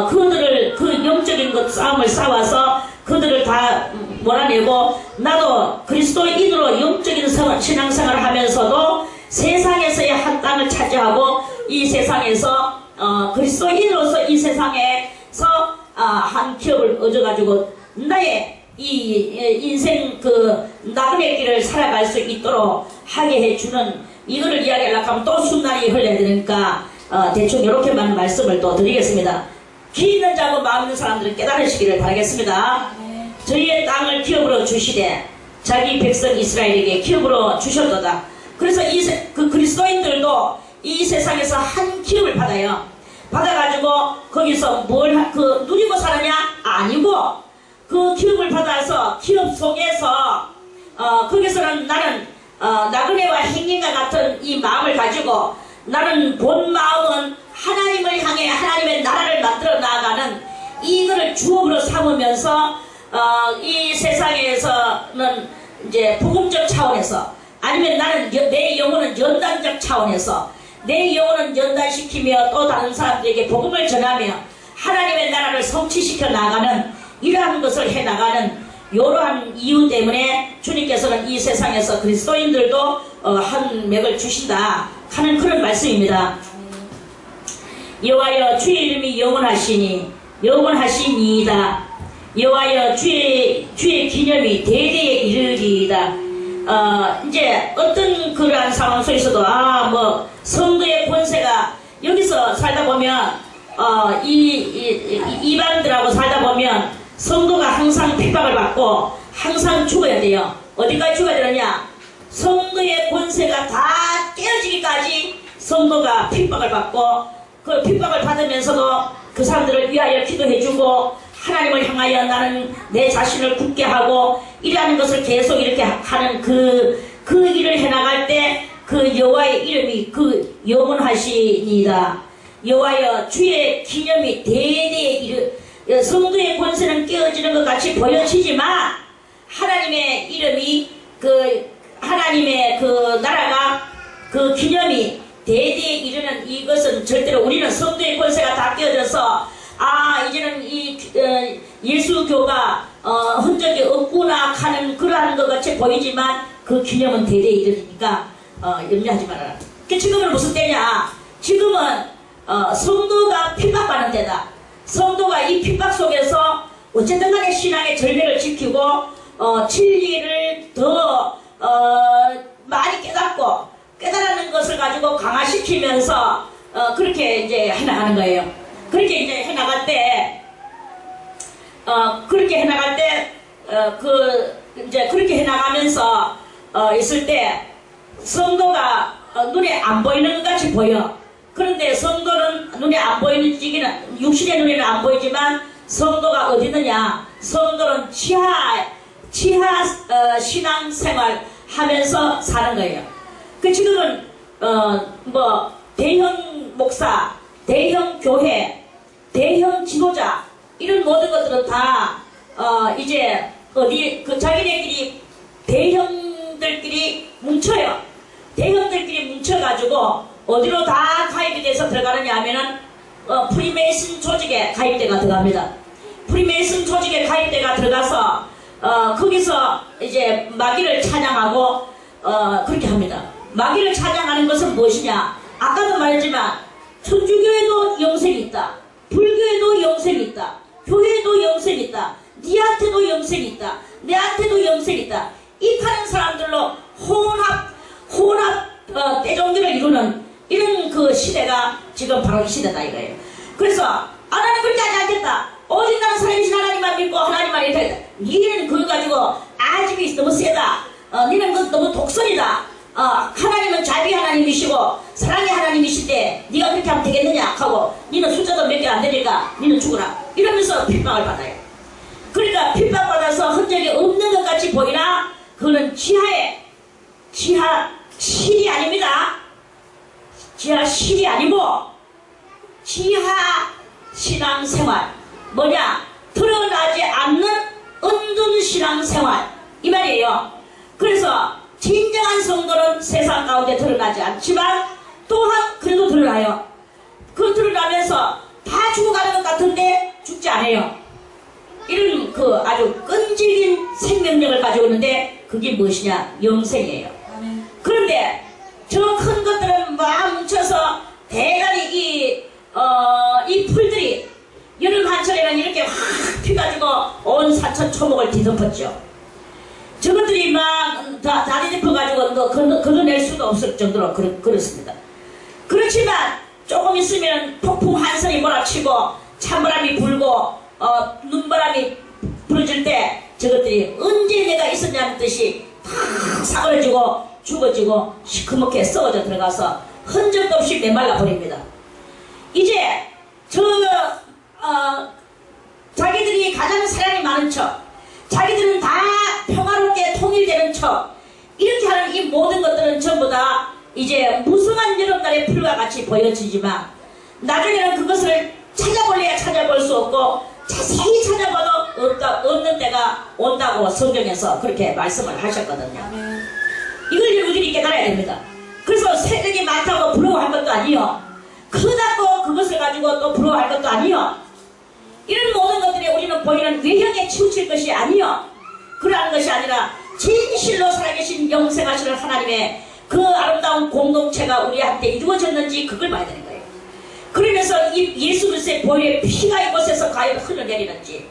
그들을 그 영적인 것 싸움을 싸워서 그들을 다 몰아내고 나도 그리스도인으로 영적인 신앙생활을 하면서도 세상에서의 한 땅을 차지하고 이 세상에서 그리스도인으로서 이 세상에서 한 기업을 얻어가지고 나의 이 인생 그 나그네 길을 살아갈 수 있도록 하게 해주는 이거를 이야기하려고 하면 또 순날이 흘러야 되니까 대충 이렇게만 말씀을 또 드리겠습니다. 귀 있는 자고 마음 있는 사람들은 깨달으시기를 바라겠습니다. 저희의 땅을 기업으로 주시되 자기 백성 이스라엘에게 기업으로 주셨도다. 그래서 그 그리스도인들도 이 세상에서 한 기업을 받아요. 받아가지고 거기서 뭘 누리고 사느냐? 아니고 그 기업을 받아서 기업 속에서 거기서는 나는 나그네와 행인과 같은 이 마음을 가지고 나는 본 마음은 하나님을 향해 하나님의 나라를 만들어 나아가는 이거를 주업으로 삼으면서 이 세상에서는 이제 복음적 차원에서 아니면 나는 내 영혼은 연단적 차원에서 내 영혼은 연단시키며 또 다른 사람들에게 복음을 전하며 하나님의 나라를 성취시켜 나가는 이러한 것을 해나가는 이러한 이유 때문에 주님께서는 이 세상에서 그리스도인들도 한 맥을 주신다 하는 그런 말씀입니다. 여호와여 주의 이름이 영원하시니이다. 여호와여 주의 기념이 대대에 이르리이다. 이제 어떤 그러한 상황 속에서도 뭐 성도의 권세가 여기서 살다 보면 이방들하고 살다 보면 성도가 항상 핍박을 받고 항상 죽어야 돼요. 어디까지 죽어야 되느냐? 성도의 권세가 다 깨어지기까지 성도가 핍박을 받고 그 핍박을 받으면서도 그 사람들을 위하여 기도해주고 하나님을 향하여 나는 내 자신을 굳게 하고 이라는 것을 계속 이렇게 하는 그 일을 해나갈 때 그 여호와의 이름이 그 영원하시니이다. 여호와여 주의 기념이 대대에 성도의 권세는 깨어지는 것 같이 보여지지만 하나님의 이름이 하나님의 그 나라가 그 기념이 대대에 이르는 이것은 절대로 우리는 성도의 권세가 다 깨어져서 이제는 이 예수교가 흔적이 없구나 하는 그러한 것 같이 보이지만 그 기념은 대대에 이르니까 염려하지 말아라. 지금은 무슨 때냐? 지금은 성도가 핍박받는 때다. 성도가 이 핍박 속에서 어쨌든 간에 신앙의 절벽을 지키고 진리를 더 많이 깨달는 것을 가지고 강화시키면서 그렇게 이제 해나가는 거예요. 그렇게 이제 해나갈 때 그렇게 해나가면서 있을 때 성도가 눈에 안 보이는 것 같이 보여. 그런데 성도는 눈에 안 보이는 육신의 눈에는 안 보이지만 성도가 어디 있느냐? 성도는 지하 신앙생활 하면서 사는 거예요. 지금은 뭐 대형 목사, 대형 교회, 대형 지도자 이런 모든 것들은 다 이제 어디 자기네끼리 대형들끼리 뭉쳐요. 대형들끼리 뭉쳐가지고 어디로 다 가입이 돼서 들어가느냐 하면은 프리메이슨 조직에 가입대가 들어갑니다. 프리메이슨 조직에 가입대가 들어가서 거기서 이제 마귀를 찬양하고 그렇게 합니다. 마귀를 찬양하는 것은 무엇이냐? 아까도 말했지만 천주교에도 영생이 있다. 불교에도 영생이 있다. 교회에도 영생이 있다. 니한테도 영생이 있다. 내한테도 영생이 있다. 이 파는 사람들로 혼합 대종교를 이루는 이런 그 시대가 지금 바로 이 시대다 이거예요. 그래서 나는 그렇게 하지 않겠다. 오직 나는 살아계신 하나님만 믿고 하나님만 이렇게 니는 그거 가지고 아직이 너무 세다. 니는 그 너무 독선이다. 하나님은 자비 하나님이시고 사랑의 하나님이시대 네가 그렇게 하면 되겠느냐 하고 니는 숫자도 몇 개 안 되니까 니는 죽어라 이러면서 핍박을 받아요. 그러니까 핍박받아서 흔적이 없는 것 같이 보이나 그거는 지하실이 아닙니다. 지하실이 아니고 지하 신앙생활 뭐냐? 드러나지 않는 은둔 신앙생활 이 말이에요. 그래서 진정한 성도는 세상 가운데 드러나지 않지만 또한 그래도 드러나요. 그 드러나면서 다 죽어가는 것 같은데 죽지 않아요. 이런 그 아주 끈질긴 생명력을 가지고 있는데 그게 무엇이냐? 영생이에요. 그런데 저 큰 것들은 막 뭉쳐서 대단히 이 풀들이 여름 한철에는 이렇게 확 피가지고 온 산천 초목을 뒤덮었죠. 저것들이 막 다리 짚어가지고 걷어낼 수도 없을 정도로 그렇습니다. 그렇지만 조금 있으면 폭풍 한선이 몰아치고 찬바람이 불고 눈바람이 불어질 때 저것들이 언제 내가 있었냐는 듯이 팍 사그러지고 죽어지고 시커멓게 썩어져 들어가서 흔적도 없이 메말라 버립니다. 이제 자기들이 가장 사랑이 많은 척 자기들은 다 평화롭게 통일되는 척 이렇게 하는 이 모든 것들은 전부 다 이제 무성한 여름날의 풀과 같이 보여지지만 나중에는 그것을 찾아볼래야 찾아볼 수 없고 자세히 찾아봐도 없는 때가 온다고 성경에서 그렇게 말씀을 하셨거든요. 이걸 우리들이 깨달아야 됩니다. 그래서 세력이 많다고 부러워할 것도 아니요. 크다고 그것을 가지고 또 부러워할 것도 아니요. 이런 모든 것들이 우리는 보이는 외형에 치우칠 것이 아니요. 그러한 것이 아니라 진실로 살아계신 영생하시는 하나님의 그 아름다운 공동체가 우리한테 이루어졌는지 그걸 봐야 되는 거예요. 그러면서 이 예수 그리스도의 보혈의 피가 이곳에서 과연 흘러내리는지,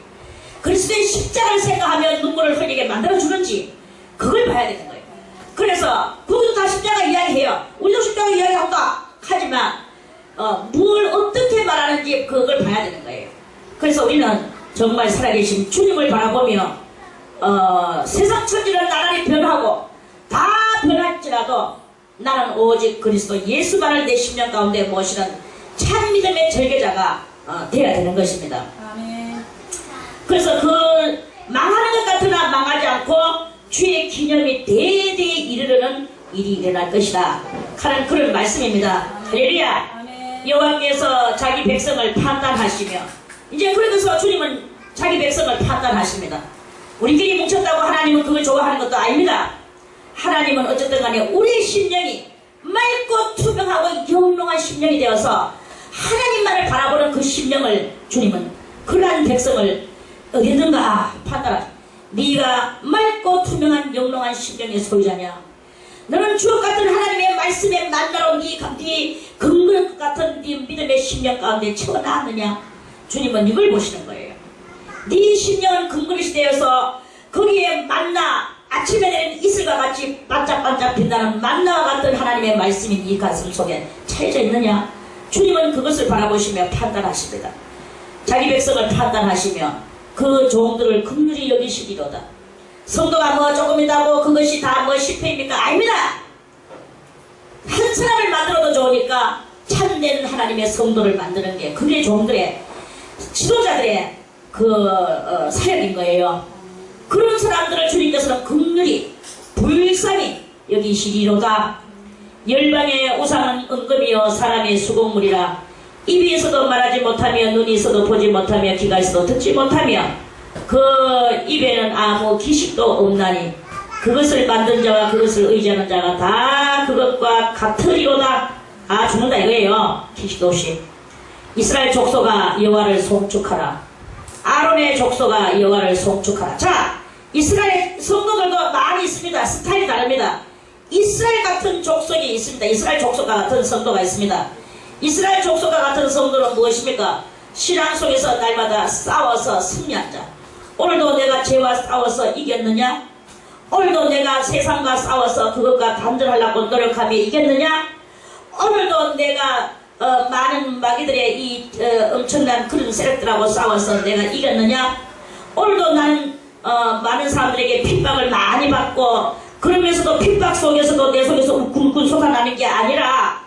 그리스도의 십자가를 생각하며 눈물을 흘리게 만들어주는지, 그걸 봐야 되는 거예요. 그래서 거기도 다 십자가 이야기해요. 우리도 십자가 이야기한다 하지만 뭘 어떻게 말하는지 그걸 봐야 되는 거예요. 그래서 우리는 정말 살아계신 주님을 바라보며 세상 천지는 나날이 변하고 다 변할지라도 나는 오직 그리스도 예수만을 내 심령 가운데 모시는 참 믿음의 절개자가 되어야 되는 것입니다. 아멘. 그래서 그 망하는 것 같으나 망하지 않고 주의 기념이 대대에 이르르는 일이 일어날 것이다 하는 그런 말씀입니다. 할렐루야. 여호와께서 자기 백성을 판단하시며, 이제 그러면서 주님은 자기 백성을 판단하십니다. 우리끼리 뭉쳤다고 하나님은 그걸 좋아하는 것도 아닙니다. 하나님은 어쨌든 간에 우리의 심령이 맑고 투명하고 영롱한 심령이 되어서 하나님만을 바라보는 그 심령을 주님은 그러한 백성을 어디든가 판단하십니다. 네가 맑고 투명한 영롱한 심령의 소유자냐? 너는 주옥 같은 하나님의 말씀에 만나러 네 근거것 같은 네 믿음의 심령 가운데 채워놨느냐? 주님은 이걸 보시는 거예요. 네 심령은 근거릇이 되어서 거기에 만나, 아침에 내리는 이슬과 같이 반짝반짝 빛나는 만나와 같은 하나님의 말씀이 네 가슴 속에 차여져 있느냐? 주님은 그것을 바라보시며 판단하십니다. 자기 백성을 판단하시며 그 종들을 긍휼히 여기시기로다. 성도가 뭐 조금 있다고 그것이 다 뭐 실패입니까? 아닙니다. 한 사람을 만들어도 좋으니까 참된 하나님의 성도를 만드는 게 그게 종들의 지도자들의 사역인 거예요. 그런 사람들을 주님께서는 긍휼히 불쌍히 여기시리로다. 열방의 우상은 은금이요 사람의 수공물이라. 입이 있어도 말하지 못하며 눈이 있어도 보지 못하며 귀가 있어도 듣지 못하며 그 입에는 아무 기식도 없나니 그것을 만든 자와 그것을 의지하는 자가 다 그것과 같으리로다. 죽는다 이거예요. 기식도 없이. 이스라엘 족속아 여호와를 송축하라. 아론의 족속아 여호와를 송축하라. 자, 이스라엘 성도들도 많이 있습니다. 스타일이 다릅니다. 이스라엘 같은 족속이 있습니다. 이스라엘 족속과 같은 성도가 있습니다. 이스라엘 족속과 같은 성도는 무엇입니까? 신앙 속에서 날마다 싸워서 승리한 자. 오늘도 내가 죄와 싸워서 이겼느냐? 오늘도 내가 세상과 싸워서 그것과 단절하려고 노력하며 이겼느냐? 오늘도 내가 많은 마귀들의 이 엄청난 그런 세력들하고 싸워서 내가 이겼느냐? 오늘도 나는 많은 사람들에게 핍박을 많이 받고 그러면서도 핍박 속에서도 내 속에서 우글우글 솟아나는 게 아니라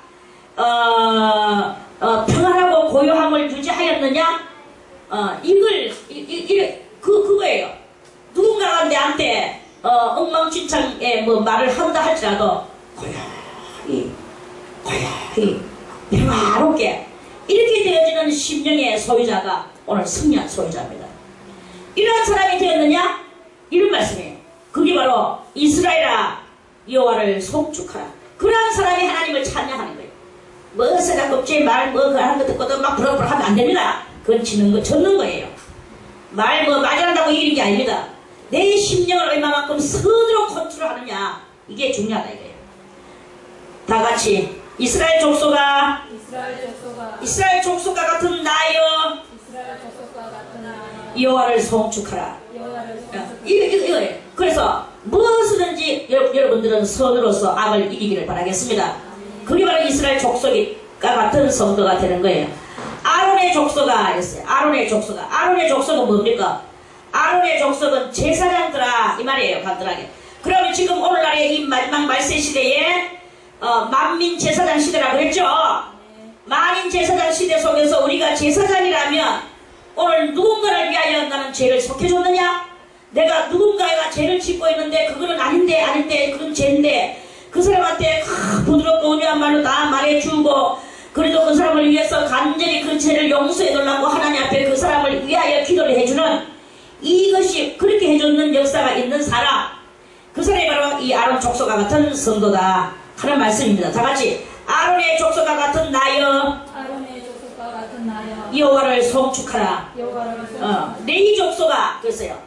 평안하고 고요함을 유지하였느냐? 그거예요. 누군가가 내한테 엉망진창에 뭐 말을 한다 할지라도 고요히 평화롭게 이렇게 되어지는 심령의 소유자가 오늘 승리한 소유자입니다. 이러한 사람이 되었느냐? 이런 말씀이에요. 그게 바로 이스라엘아 여호와를 송축하라. 그러한 사람이 하나님을 찬양하는 거예요. 뭐 세상껍질 말 뭐 하는 거 듣고도 막 부러부러 하면 안 됩니다. 그건 젖는 거예요. 말 뭐 맞이한다고 이기는 게 아닙니다. 내 심령을 얼마만큼 선으로 컨트롤하느냐, 이게 중요하다 이거예요. 다 같이 이스라엘 족속아 같은 나여 여호와를 송축하라. 이거예요. 그래서 무엇이든지 여러분들은 선으로서 악을 이기기를 바라겠습니다. 그게 바로 이스라엘 족속과 같은 성도가 되는 거예요. 아론의 족속아 있어요. 아론의 족속은 뭡니까? 아론의 족속은 제사장들아 이 말이에요. 간단하게. 그러면 지금 오늘날의 이 마지막 말세 시대에 만민 제사장 시대라고 했죠. 만인 제사장 시대 속에서 우리가 제사장이라면 오늘 누군가를 위하여 나는 죄를 속해줬느냐? 내가 누군가가 죄를 짓고 있는데 그거는 아닌데 그건 죄인데 그 사람한테 부드럽고 온유한 말로 다 말해주고 그래도 그 사람을 위해서 간절히 그 죄를 용서해달라고 하나님 앞에 그 사람을 위하여 기도를 해주는 이것이 그렇게 해주는 역사가 있는 사람, 그 사람이 바로 이 아론 족속과 같은 성도다 하는 말씀입니다. 다같이 아론의 족속과 같은 나여 여호와를 송축하라. 레위 족속아 그랬어요.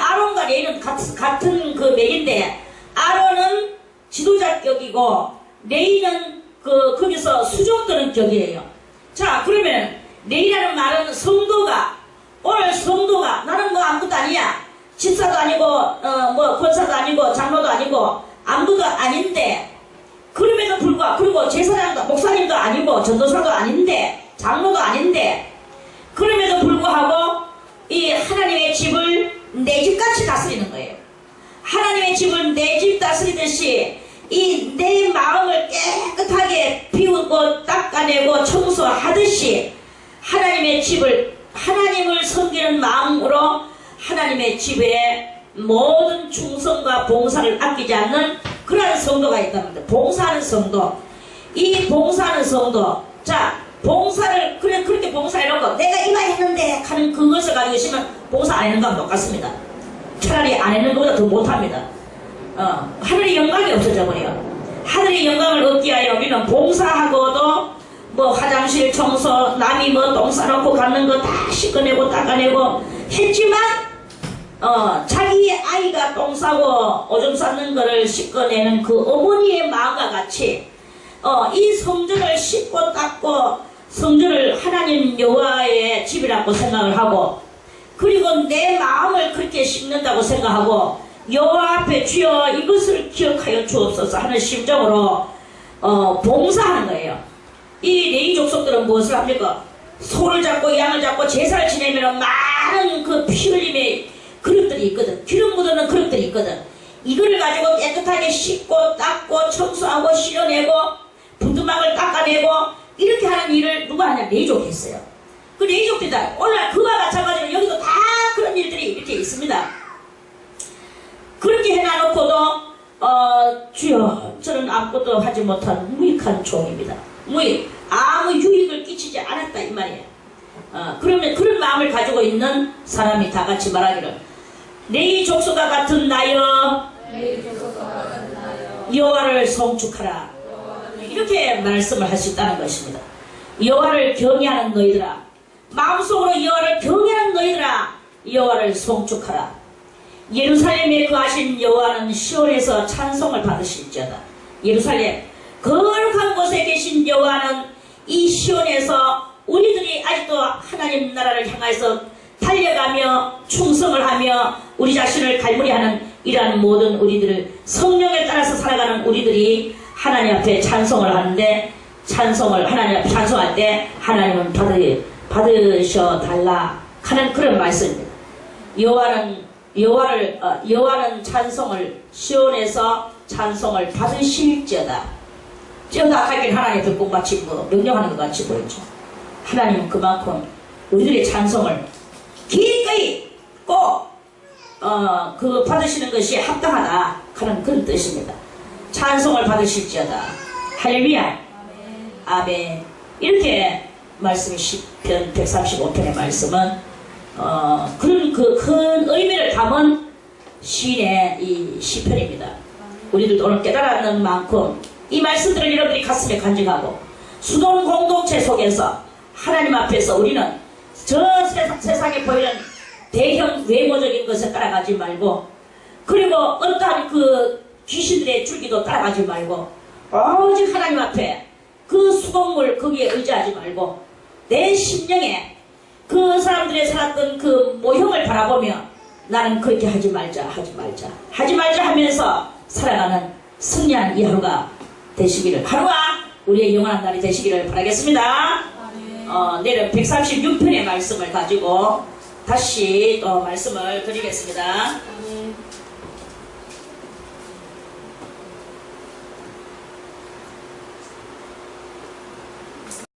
아론과 레위는 같은 그 맥인데 아론은 지도자 격이고 레위는 거기서 수종드는 격이에요. 자, 그러면 내이라는 말은 성도가, 오늘 성도가, 나는 뭐 아무것도 아니야. 집사도 아니고, 뭐 권사도 아니고, 장로도 아니고, 아무것도 아닌데, 그럼에도 불구하고, 그리고 제사장도, 목사님도 아니고, 전도사도 아닌데, 장로도 아닌데, 그럼에도 불구하고, 이 하나님의 집을 내 집같이 다스리는 거예요. 하나님의 집을 내 집 다스리듯이, 이 내 마음을 깨끗하게 비우고 닦아내고 청소하듯이, 하나님의 집을, 하나님을 섬기는 마음으로 하나님의 집에 모든 충성과 봉사를 아끼지 않는 그러한 성도가 있단 말이에요. 봉사하는 성도. 이 봉사하는 성도. 자, 봉사를, 그렇게 봉사해놓고 내가 이거 했는데 하는 그것을 가지고 있으면 봉사 안 했는 거랑 똑같습니다. 차라리 안 했는 것보다 더 못합니다. 하늘의 영광이 없어져 버려요. 하늘의 영광을 얻기 위하여 우리는 봉사하고도 뭐 화장실 청소, 남이 뭐 똥 싸놓고 갖는 거 다 씻어내고 닦아내고 했지만 자기 아이가 똥 싸고 오줌 싸는 거를 씻어내는 그 어머니의 마음과 같이 이 성전을 씻고 닦고 성전을 하나님 여호와의 집이라고 생각을 하고, 그리고 내 마음을 그렇게 씻는다고 생각하고 여호와 앞에 주여 이것을 기억하여 주옵소서 하는 심정으로 봉사하는 거예요. 이 레위 족속들은 무엇을 합니까? 소를 잡고 양을 잡고 제사를 지내면 많은 그 피 흘림의 그릇들이 있거든. 기름 묻어는 그릇들이 있거든. 이거를 가지고 깨끗하게 씻고 닦고 청소하고 씻어내고 부두막을 닦아내고 이렇게 하는 일을 누가 하냐? 레위족이 했어요. 그 레위족들이다. 오늘날 그와 마찬가지로 여기도 다 그런 일들이 이렇게 있습니다. 그렇게 해놔놓고도 주여 저는 아무것도 하지 못한 무익한 종입니다. 무익, 아무 유익을 끼치지 않았다 이 말이에요. 그러면 그런 마음을 가지고 있는 사람이 다 같이 말하기를 레위 족속과 같은 나여 여호와를 송축하라, 이렇게 말씀을 할 수 있다는 것입니다. 여호와를 경외하는 너희들아, 마음속으로 여호와를 경외하는 너희들아, 여호와를 송축하라. 예루살렘에 거하신 여호와는 시온에서 찬송을 받으실지어다. 예루살렘 거룩한 곳에 계신 여호와는 이 시온에서 우리들이 아직도 하나님 나라를 향해서 달려가며 충성을 하며 우리 자신을 갈무리하는 이러한 모든 우리들을, 성령에 따라서 살아가는 우리들이 하나님 앞에 찬송을 하는데, 하나님 앞에 찬송할 때 하나님은 받으셔 달라 하는 그런 말씀입니다. 여호와는 찬송을, 시온에서 찬송을 받으실지어다. 쩌다 하긴 하나님 듣고 같이 뭐 명령하는 것 같이 보이죠. 하나님은 그만큼 우리들의 찬송을 기꺼이 꼭 그 받으시는 것이 합당하다 하는 그런 뜻입니다. 찬송을 받으실지어다. 할렐루야. 아멘. 이렇게 말씀이 시편 135편의 말씀은 그런 그 큰 의미를 담은 시인의 이 시편입니다. 우리들도 오늘 깨달았는 만큼 이 말씀들을 여러분들이 가슴에 간직하고 수동 공동체 속에서 하나님 앞에서 우리는 저 세상에 보이는 대형 외모적인 것에 따라가지 말고, 그리고 어떠한 그 귀신들의 줄기도 따라가지 말고 오직 하나님 앞에 그 수동물 거기에 의지하지 말고 내 심령에 그 사람들의 살았던 그 모형을 바라보며 나는 그렇게 하지 말자 하면서 살아가는 승리한 이 하루가 되시기를, 하루가 우리의 영원한 날이 되시기를 바라겠습니다. 내일은 136편의 말씀을 가지고 다시 또 말씀을 드리겠습니다.